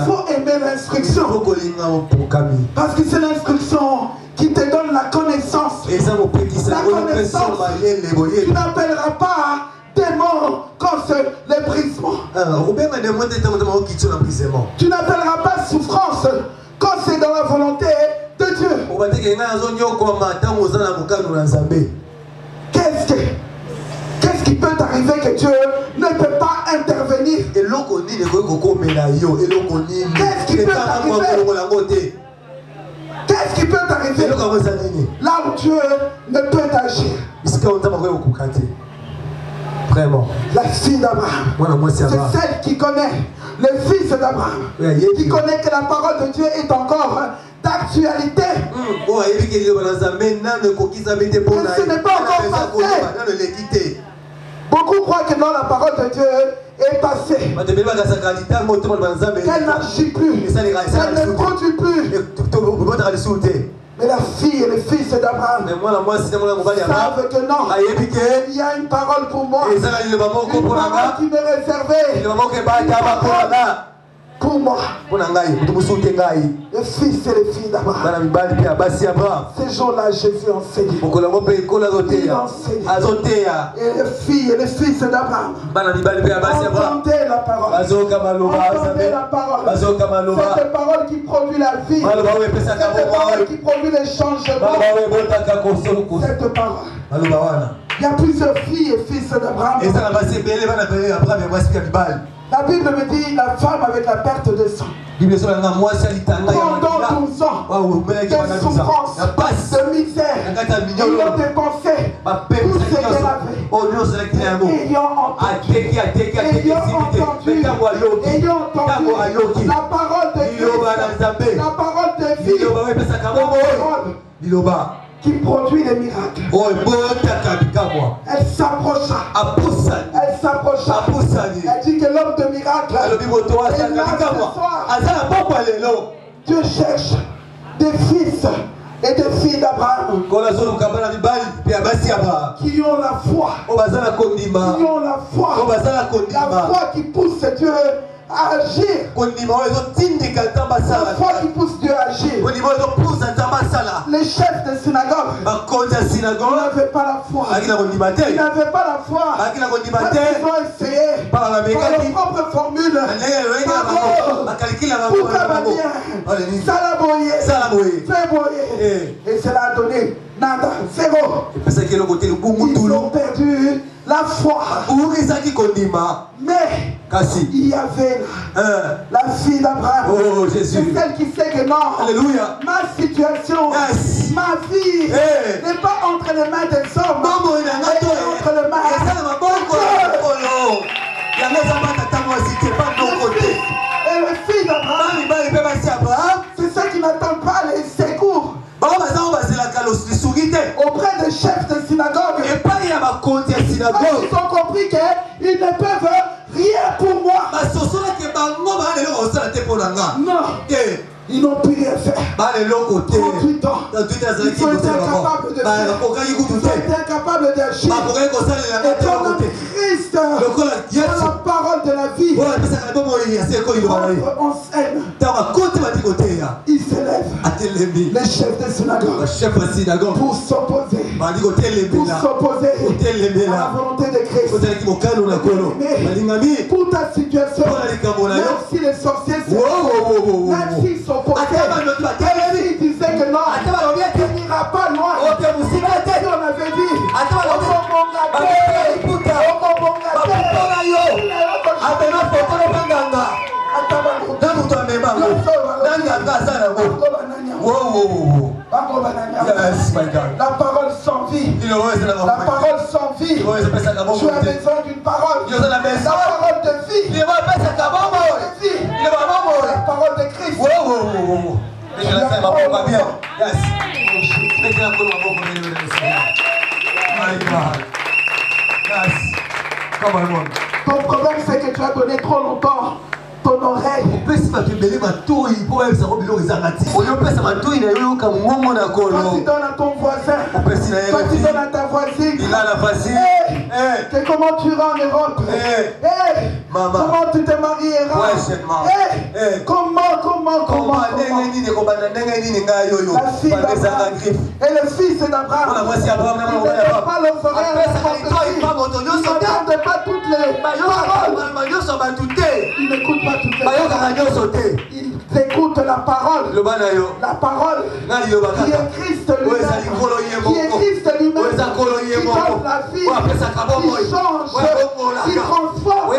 faut aimer l'instruction. Parce que c'est l'instruction qui te donne la connaissance. La connaissance. Tu n'appelleras pas démon quand c'est l'ébrisement. Tu n'appelleras pas souffrance quand c'est dans la volonté de Dieu. Qu'est-ce qui peut t'arriver que Dieu ne peut pas intervenir? Qu'est-ce qui peut t'arriver? Qu'est-ce qui peut t'arriver là où Dieu ne peut agir? Vraiment. La fille d'Abraham, c'est celle qui connaît le fils d'Abraham, qui connaît que la parole de Dieu est encore d'actualité. Ce n'est pas encore passé. Beaucoup croient que non, la parole de Dieu est passée. Qu'elle n'agit plus. Qu'elle ne produit plus. Mais la fille et le fils d'Abraham savent que non, il y a une parole pour moi, une parole qui m'est réservée, une parole pour moi. Le fils et les filles d'Abraham. Ces jours-là, Jésus enseignait. Il enseignait. Et les filles et les fils d'Abraham entendaient la parole. Entendaient la parole. Cette parole qui produit la vie. Cette parole qui produit les changements. Cette parole. Il y a plusieurs filles et fils d'Abraham. La Bible me dit la femme avec la perte de sang. Pendant 12 ans de souffrance, de misère, ils ont dépensé tout ce qu'elle avait. Ayant entendu la parole de Dieu, la parole de vie, la parole qui produit les miracles. Elle s'approcha. Elle s'approcha. Elle dit que l'homme de miracle est là ce soir. Dieu cherche des fils et des filles d'Abraham qui ont la foi. Qui ont la foi. La foi qui pousse Dieu à agir. La foi qui pousse Dieu à agir. Les chefs de synagogue n'avaient pas la foi. Ils n'avaient pas la foi. Ils ont essayé par leur propre formule. Salaboyer, fait boyer. Et cela a donné nada, zéro. Ils ont perdu la foi. Mais il y avait la fille d'Abraham. C'est celle qui sait que non. Alléluia. Ma situation, ma vie n'est pas entre les mains des hommes. Elle est entre les mains de Dieu. Et le fils d'Abraham, c'est ceux qui n'attendent pas les secours auprès des chefs de synagogue. Ils ont compris qu'ils ne peuvent rien pour moi. Non. Ils n'ont pu rien faire. 38 ans. Ils ont été incapables de faire. Ils ont été incapables d'agir. Et comme Christ, dans la parole de la vie, on s'aime. Il s'élève. Les chefs de synagogue. Pour s'opposer. Pour s'opposer à la volonté de Christ. Mais pour ta situation, même si les sorciers même s'ils sont il disait que non, il n'ira pas loin. Si on avait dit, Yes, my God. La parole sans vie. La parole sans vie. Tu as besoin d'une parole. La parole de vie. La parole de Christ. Ton problème, c'est que tu as donné trop longtemps ton oreille. Quand tu donnes à ton voisin, quand tu donnes à Que comment tu iras en Europe? Comment tu te marieras? Comment? La fille d'Abraham et le fils d'Abraham. Il ne pas le frère. Il ne regarde pas toutes les paroles. Il n'écoute pas toutes les paroles. Il écoute la parole. La parole qui est Christ lui-même. Qui est Christ lui-même. Qui donne la vie. Qui change. Qui transforme.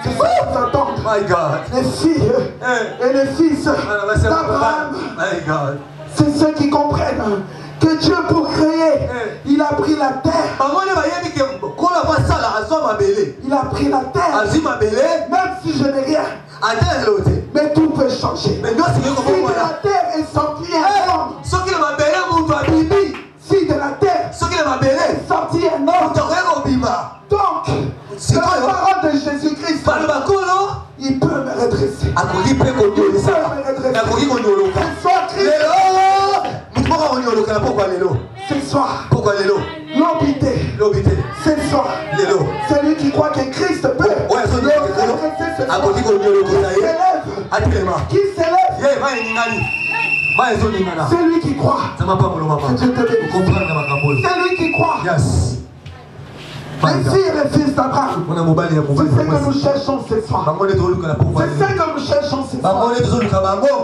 C'est ça qu'on s'entend. Les filles et les fils d'Abraham, c'est ceux qui comprennent que Dieu pour créer, il a pris la terre. Il a pris la terre. Même si je n'ai rien. Mais tout peut changer. Si de la terre est sorti un homme, si de la terre est sorti un homme, donc de la parole de Jésus-Christ, il peut me redresser. Il peut me redresser. Ce soir, l'obité. Ce soir, celui qui croit que Christ peut qui s'élève. Celui qui croit. Celui qui croit. Les filles et les fils d'Abraham. C'est ce que nous cherchons ce soir. C'est ce que nous cherchons ce soir.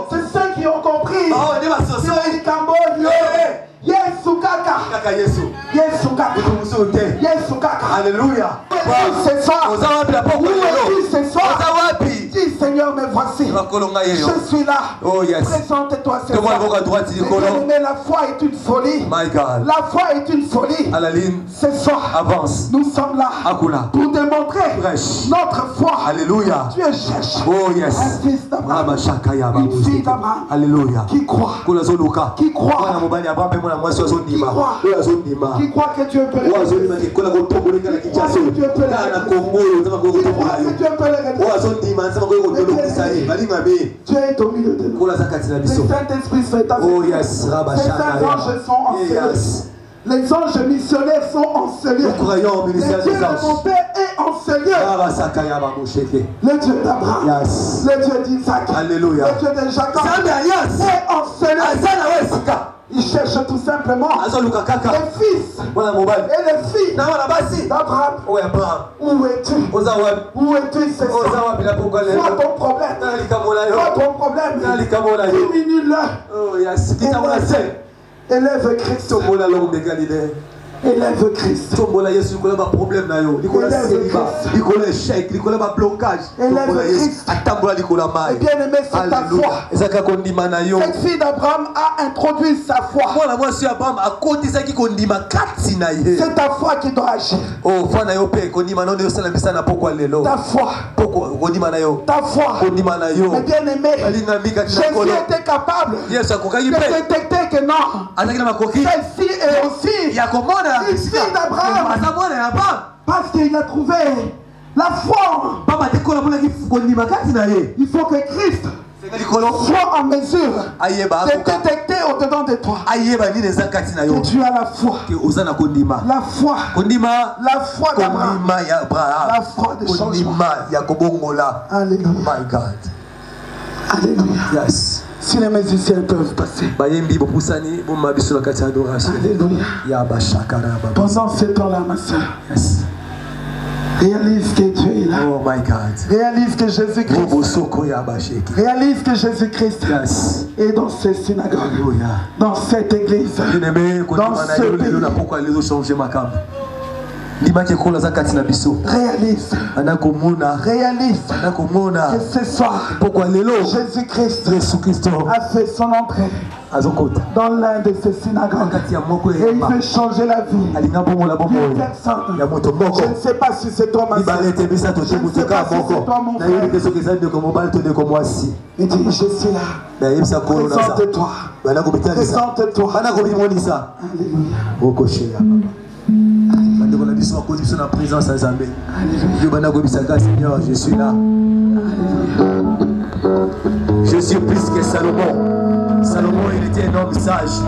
C'est ceux qui ont compris. Yesu kaka. Alléluia. Ce soir. Ce soir. Dis Seigneur, me voici. Je suis là. Présente-toi ce soir. Mais la foi est une folie. La foi est une folie. Ce soir. Nous sommes là pour démontrer notre foi. Alléluia. Dieu cherche un fils d'Abraham, une fille d'Abraham. Alléluia. Qui croit. Qui croit. Qui croit que Dieu peut le Dieu est au milieu de nous. Le Saint-Esprit fait avec nous. Ces saints anges sont encelés. Les anges missionnaires sont encelés. Le Dieu de mon Père est encelé. Le Dieu d'Abraham, le Dieu d'Isaac, le Dieu de Jacob est encelé. Il cherche tout simplement les fils et les filles d'Abraham. Où es-tu? Où es-tu ce soir? Vois ton problème. Vois ton problème. Diminue-le. Élève Christ. Élève Christ. Élève Christ. Et bien aimé, c'est ta foi. Cette fille d'Abraham a introduit sa foi. C'est ta foi qui doit agir. Ta foi. Ta foi. Mais bien aimé, Jésus était capable de détecter que non, celle-ci est aussi une fille d'Abraham. Parce qu'il a trouvé la foi. Il faut que Christ soit en mesure de détecter au-dedans de toi que tu as la foi. La foi. La foi d'Abraham. La foi de changement. Alléluia. Alléluia. Yes. Si les musiciens peuvent passer. Alléluia. Pendant ce temps-là, ma soeur. Yes. Réalise que tu es là. Oh my God. Réalise que Jésus-Christ. Réalise que Jésus-Christ est dans ces synagogues. Dans cette église. Dans ce pays. Réalise. Réalise que ce soir, Jésus-Christ a fait son entrée dans l'un de ces synagogues. Et il veut changer la vie d'une personne. Je ne sais pas si c'est toi, ma soeur. Je ne sais pas si c'est toi, mon frère. Il dit, je suis là. Présente-toi. Présente-toi. Alléluia. Seigneur, je suis là. Je suis plus que Salomon. Salomon, il était un homme sage.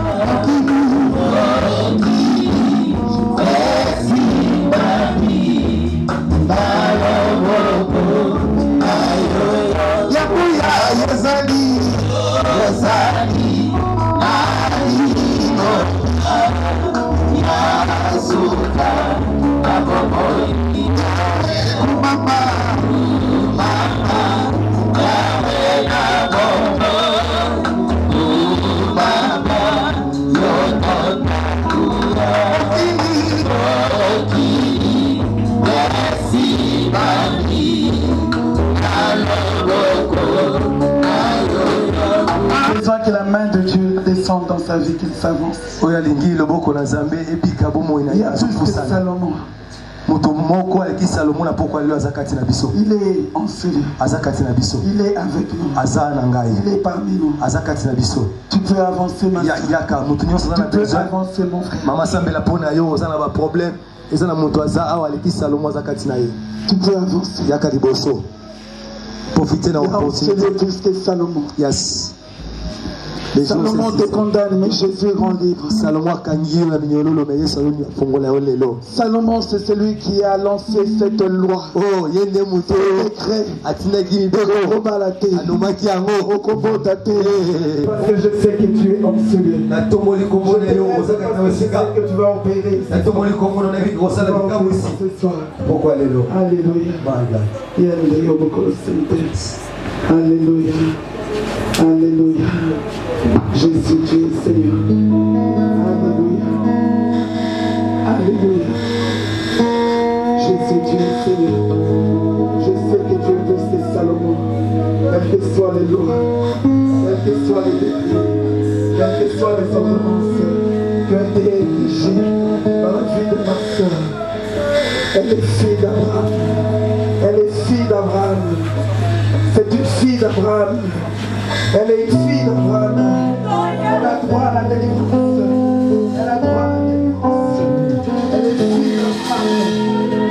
sente dans sa vie qu'il s'avance. Il y a plus que Salomon. Il est en celui. Il est avec nous. Il est parmi nous. Tu peux avancer maintenant. Tu peux avancer mon frère. Tu peux avancer. Profitez dans le plus que Salomon. Yes. Salomon te condamne, mais Jésus rend libre. Salomon, c'est celui qui a lancé cette loi. Oh, il y a des moutons. Décret. Parce que je sais que tu es en celui. Je sais que tu vas opérer. Pourquoi Alléluia? Alléluia. Alléluia. Jésus, tu es Seigneur. Alléluia. Alléluia. Jésus, tu es Seigneur. Je sais que tu es plus que Salomon. Quelles que soient les lois, quelles que soient les décrets, quelles que soient les ordonnances qui ont été érigées dans la vie de ma soeur. Elle est fille d'Abraham. Elle est fille d'Abraham. C'est une fille d'Abraham. Elle est une fille d'Abraham. Elle a droit à la délivrance. Elle a droit à la délivrance. Elle est fille d'Abraham.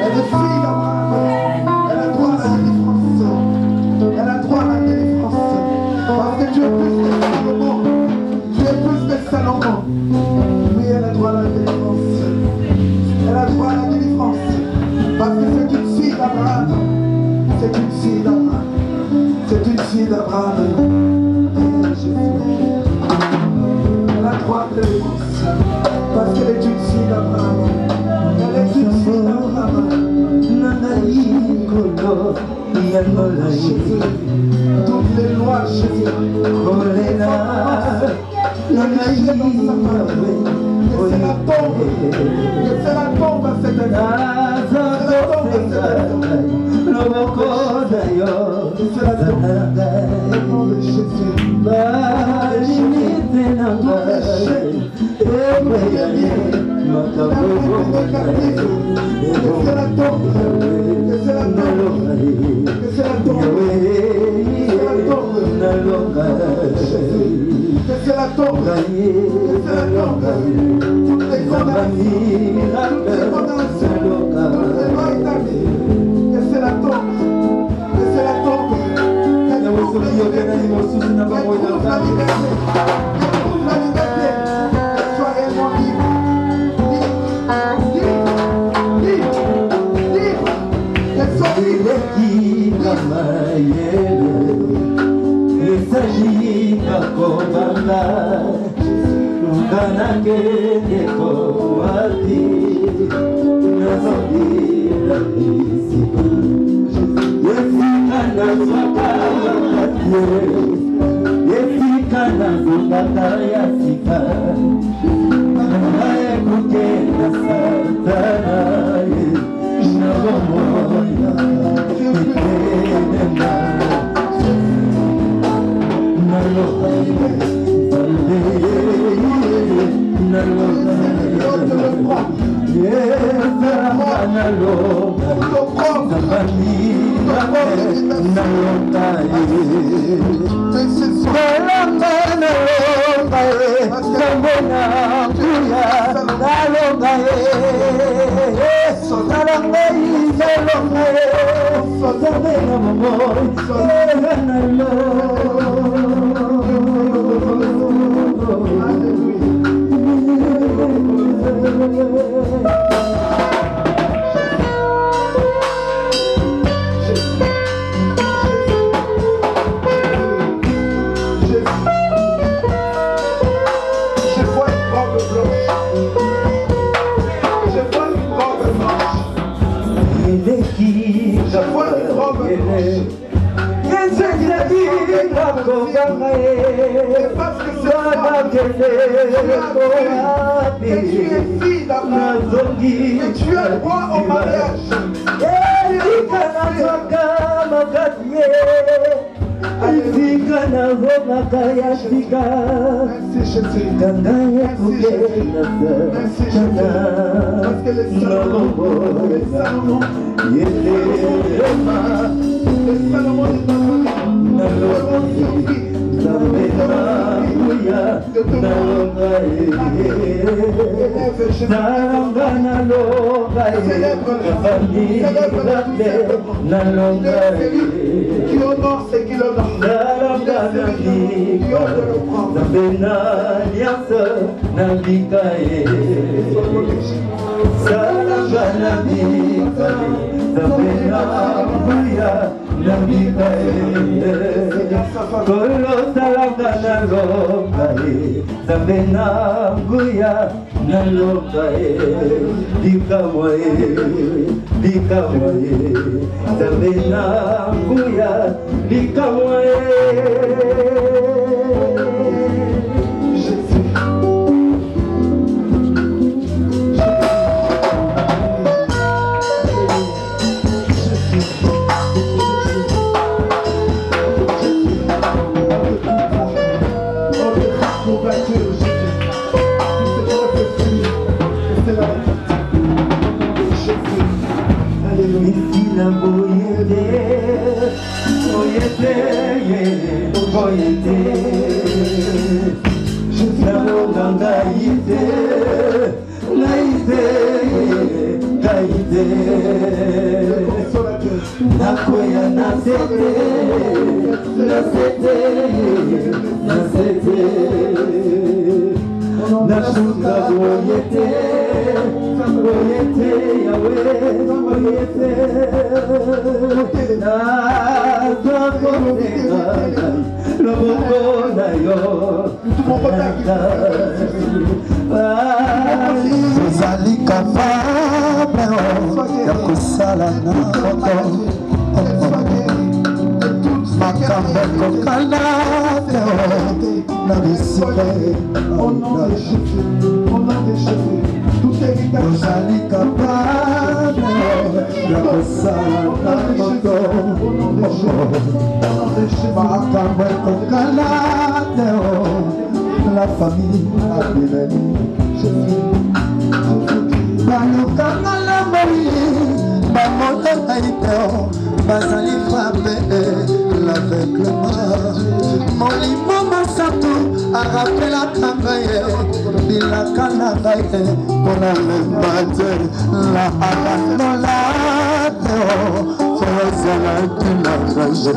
Elle est fille d'Abraham. Elle a droit à la délivrance. Elle a droit à la délivrance. Parce que tu es plus que Salomon. Tu es plus que Salomon. Oui, elle a droit à la délivrance. Elle a droit à la délivrance. Parce que c'est une fille d'Abraham. C'est une fille d'Abraham. C'est une fille d'Abraham. Elle a droit de délivrance. Parce qu'elle est une fille d'Abraham. Elle est une fille d'Abraham. Jésus. Toutes les lois, Jésus. Que c'est la tombe à cette année. C'est la tombe. Toutes les condamnations, toutes les lois établies. Que c'est la tombe. Que c'est la tombe. Qu'elle trouve la liberté. Qu'elle trouve la liberté. Qu'elle soit réellement libre. Libre. Qu'elle soit libre. Tu as droit au mariage. Sika na Roma kaya sika. Kanga ya kugena sana. Parce que les Salomon, qui honore ce qui l'honore. Zali capable ya kusala na moto makambo kokana na bisika Au nom de Jésus, tout héritage. Zali capable ya kusala na moto makambo kokana la famille a béni Jésus. Banokanga la moyi, bamoto kaiteo, bazali frappé l'aveuglement. Molimo masato, a rappelé la kangaye, bilaka na gaye, pour la lembaze, la abandona teo, fozala kina gaye.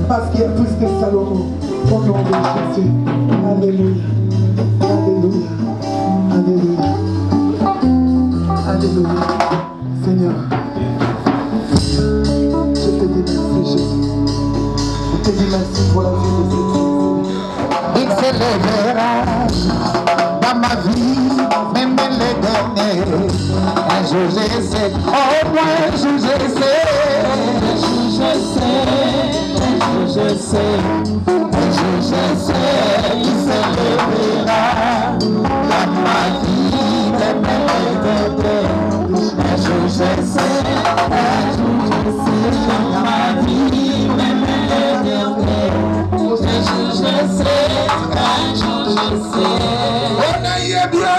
Parce qu'il y a plus que Salomon. Au nom de Jésus. Alléluia. Alléluia. Alléluia. Alléluia. Seigneur, je te dis merci, Jésus. Je te dis merci pour la vie de cette vie. Il s'élèvera dans ma vie, même les derniers. Un jour je sais, au moins un jour je sais. Je sais, il s'élèvera dans ma vie, même les derniers. Un jour je sais, dans ma vie, même les derniers. Un jour je sais, on a y est bien,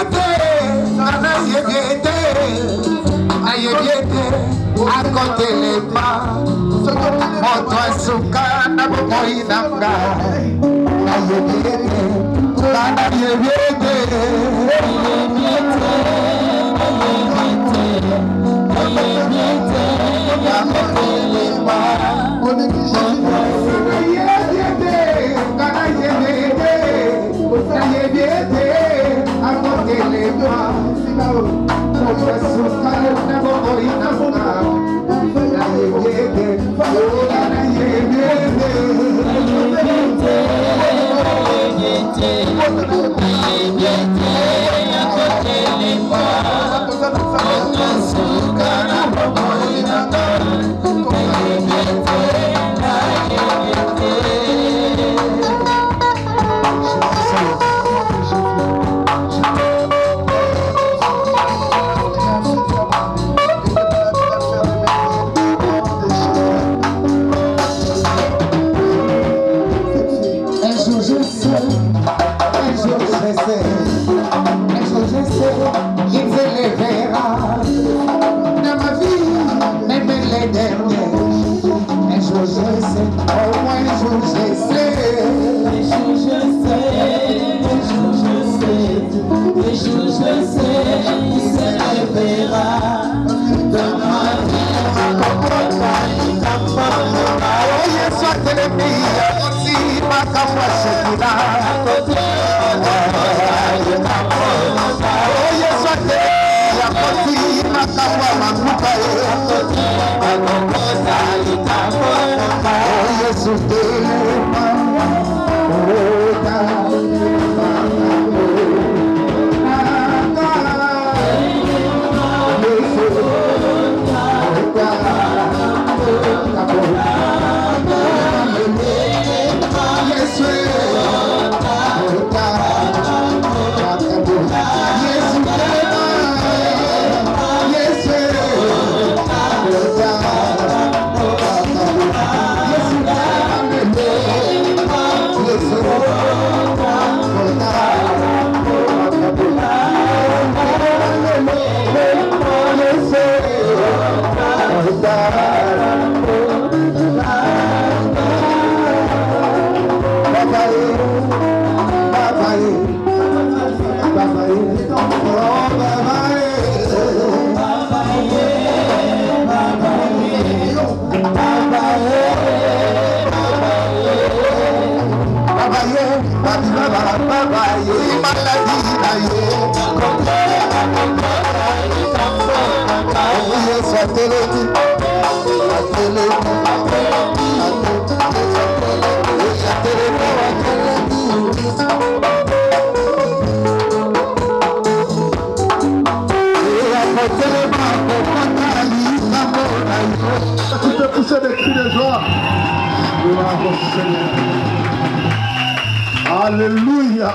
Alléluia.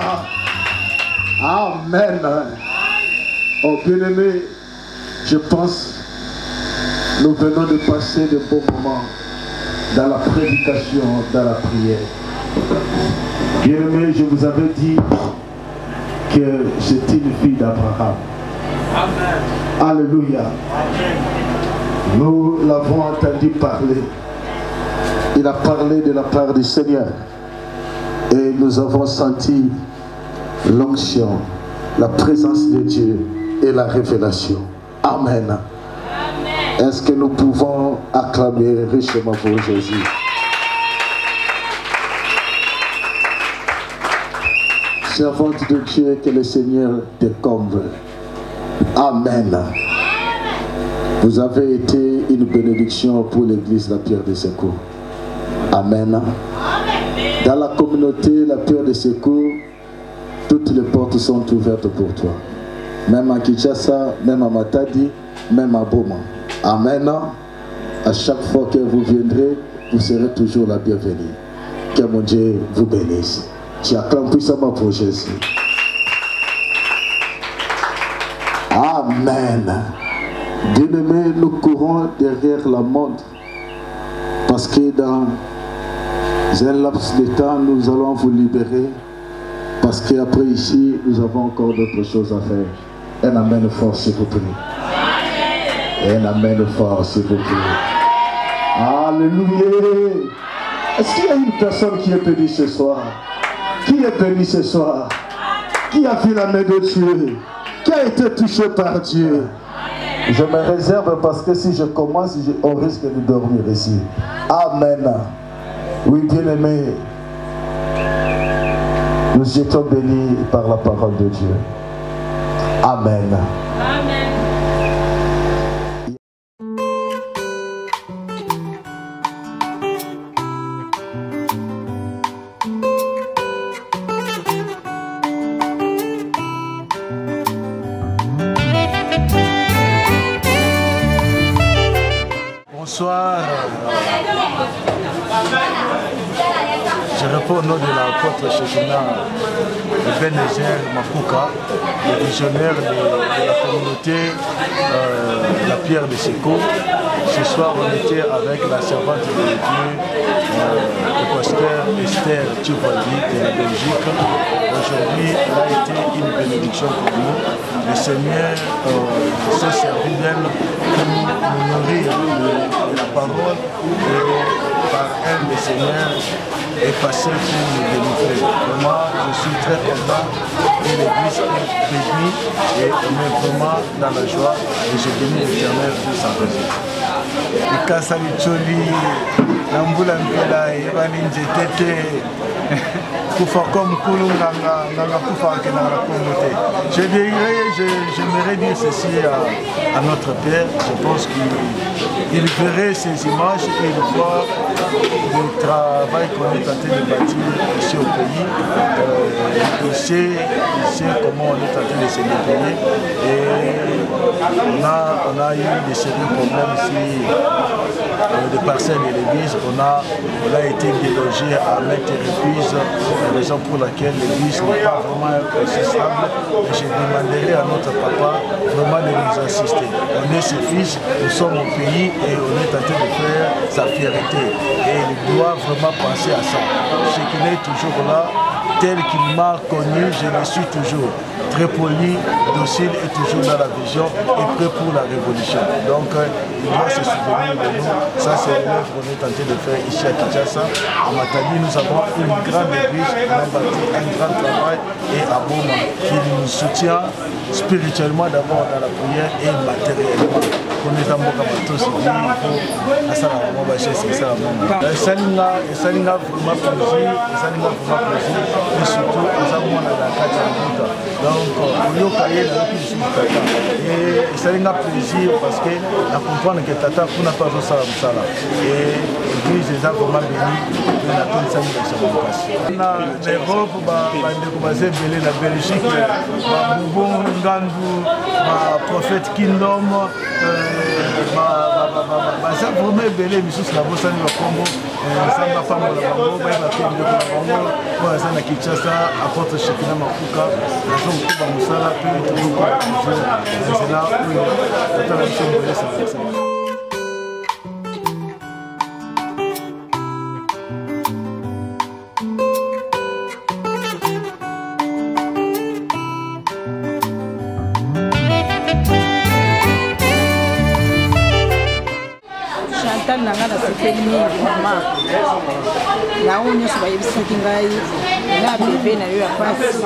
Amen. Oh bien-aimé, je pense nous venons de passer de bons moments dans la prédication, dans la prière. Bien-aimé, je vous avais dit que j'étais une fille d'Abraham. Amen. Alléluia. Amen. Nous l'avons entendu parler. Il a parlé de la part du Seigneur. Et nous avons senti l'onction, la présence de Dieu et la révélation. Amen. Amen. Est-ce que nous pouvons acclamer richement pour Jésus? Servante de Dieu, que le Seigneur te comble. Amen. Vous avez été une bénédiction pour l'église La Pierre de Secours. Amen. Dans la communauté La Pierre de Secours, toutes les portes sont ouvertes pour toi. Même à Kinshasa, même à Matadi, même à Boma. Amen. À chaque fois que vous viendrez, vous serez toujours la bienvenue. Que mon Dieu vous bénisse. Tu acclames puissamment pour Jésus. Amen. Bien-aimés, nous courons derrière la montre. Parce que dans un laps de temps, nous allons vous libérer. Parce qu'après ici, nous avons encore d'autres choses à faire. Un amen fort, s'il vous plaît. Un amen fort, s'il vous plaît. Alléluia. Est-ce qu'il y a une personne qui est bénie ce soir? Qui est béni ce soir? Qui a vu la main de Dieu? Qui a été touché par Dieu? Je me réserve parce que si je commence, on risque de dormir ici. Amen. Oui, bien-aimés, nous étions bénis par la parole de Dieu. Amen. Amen. Bonsoir. Je réponds au nom de l'apôtre Shekina Ebenezer Makuka, le visionnaire de la communauté La Pierre de Seko. Ce soir, on était avec la servante de Dieu, le pasteur Esther Tchouali de la Belgique. Aujourd'hui, elle a été une bénédiction pour nous. Le Seigneur s'est servi d'elle pour nous nourrir de la parole et par elle, le Seigneur est passé pour nous délivrer. Vraiment, je suis très content et l'église est bénie et on est vraiment dans la joie et je bénis l'Éternel pour sa raison. Ikasa licholi nambula mpela ebani nzetete kufa comme kulu nganga kufa ke na communauté. J'aimerais dire ceci à notre Père. Je pense qu'il verrait ces images et il voit le travail qu'on est en train de bâtir ici au pays. Il sait comment on est en train de se débrouiller et on a eu des sérieux problèmes ici, des parcelles et l'église. On a été délogé à maintes reprises, la raison pour laquelle l'église n'est pas vraiment aussi stable. Je demanderai à notre papa vraiment de nous assister. On est ses fils, nous sommes au pays et on est en train de faire sa fierté. Et il doit vraiment penser à ça. Ce qu'il est toujours là, tel qu'il m'a connu, je le suis toujours. Très poli, docile et toujours dans la vision et prêt pour la révolution. Donc il doit se souvenir de nous. Ça c'est l'œuvre qu'on est en train de faire ici à Kinshasa. À Matadi, nous avons une grande église, on a bâti un grand travail et à Boma qui nous soutient spirituellement d'abord dans la prière et matériellement. On est en Boka Bato, c'est bien, il faut Asala Mobaché, c'est ça. Salinga vraiment plaisir, et surtout Asamou dans la Katiamuta. Donc, on y a cahier dans le pays et ça a plaisir parce que la comprendre que Tata n'a pas besoin de ça. Et l'église est vraiment bénie, on a tout ça dans sa on a les robes, la Belgique, Boubon, Ngandou, Prophète Kingdom, ça vraiment belé, mais sous la bosse du Congo, ça ne va pas mal. On va Kinshasa, apporte Shekina Makuka, la Moussala, puis c'est là où la tradition de l'Est. Chantal nanga na sepeli mingi mama na oyo nyonso bayebisaki ngai na bebe na yo ya pasi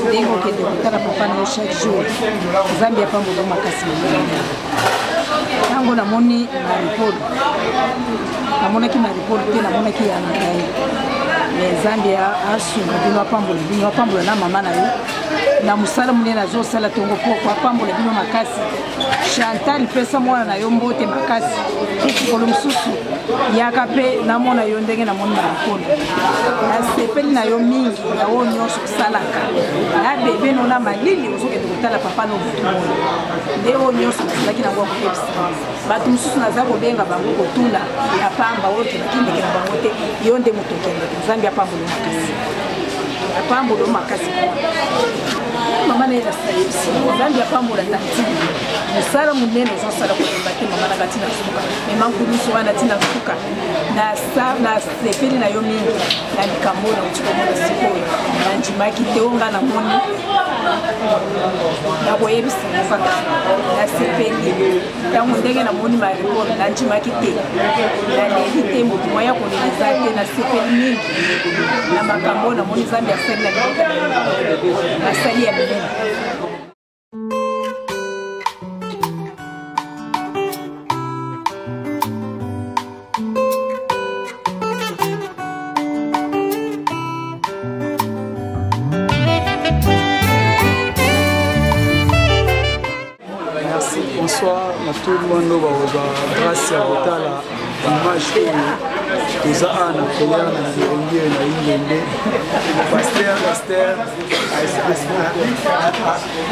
ndenge okende kotala papa na yo chaque jour nzambe apambola makasi mingi ntango namoni maripolo namonaki maripolo te namonaki ya na ngai me nzambe asunga bino apambola na mama na yo na mosala monene azosala tongo mpo apambola bino makasi. Chantal pesa mwana na yo mbote makasi ekolo mosusu yaka mpe namona yo ndenge namoni na likolo nasepeli na yo mingi na oyo nyonso kosalaka na bebe no na malili ozokende kotala papa no butu nde oyo nyonso nasalaki nango ya koyebisa bato mosusu naza kobenga bango kotuna ya pamba oyo tolaki ndenge na bango te yo nde moto okendeke nzambe apambolo makasi apambolo makasi mama na ye nasayebisi nzambe apambola tantini mosala monene ozosala koyemba te mama na kati na suka mema nkulusu wana ntina suka nasepeli na yo mingi na likambo na otikomona sikoyo nandimaki te onga namoni nakoyebisanga kaka nasepeli ntango ndenge namoni mareport nandimaki te naleli te motu moya koleleza te nasepeli mingi na makambo namoni nzambe asali na libota na yo asali ya minene. Bonsoir à tout le monde, grâce à la image que nous avons Pasteur Esther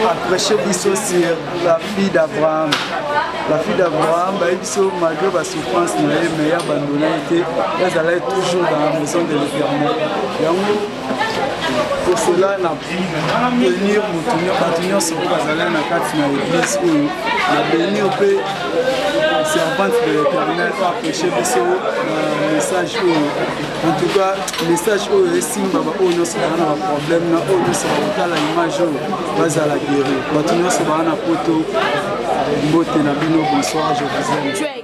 a prêché sur la fille d'Abraham. La fille d'Abraham, malgré la souffrance, mais abandonnée, elle allait toujours dans la maison de l'Éternel. Pour cela, on a béni Moutounion sur Kazalé, on a l'église où on a béni au pays, servante de l'Éternel, pour prêcher le message où, en tout cas, le message où il y a un problème, où nous sommes à l'image où on va la guérir. Bonsoir, je vous aime.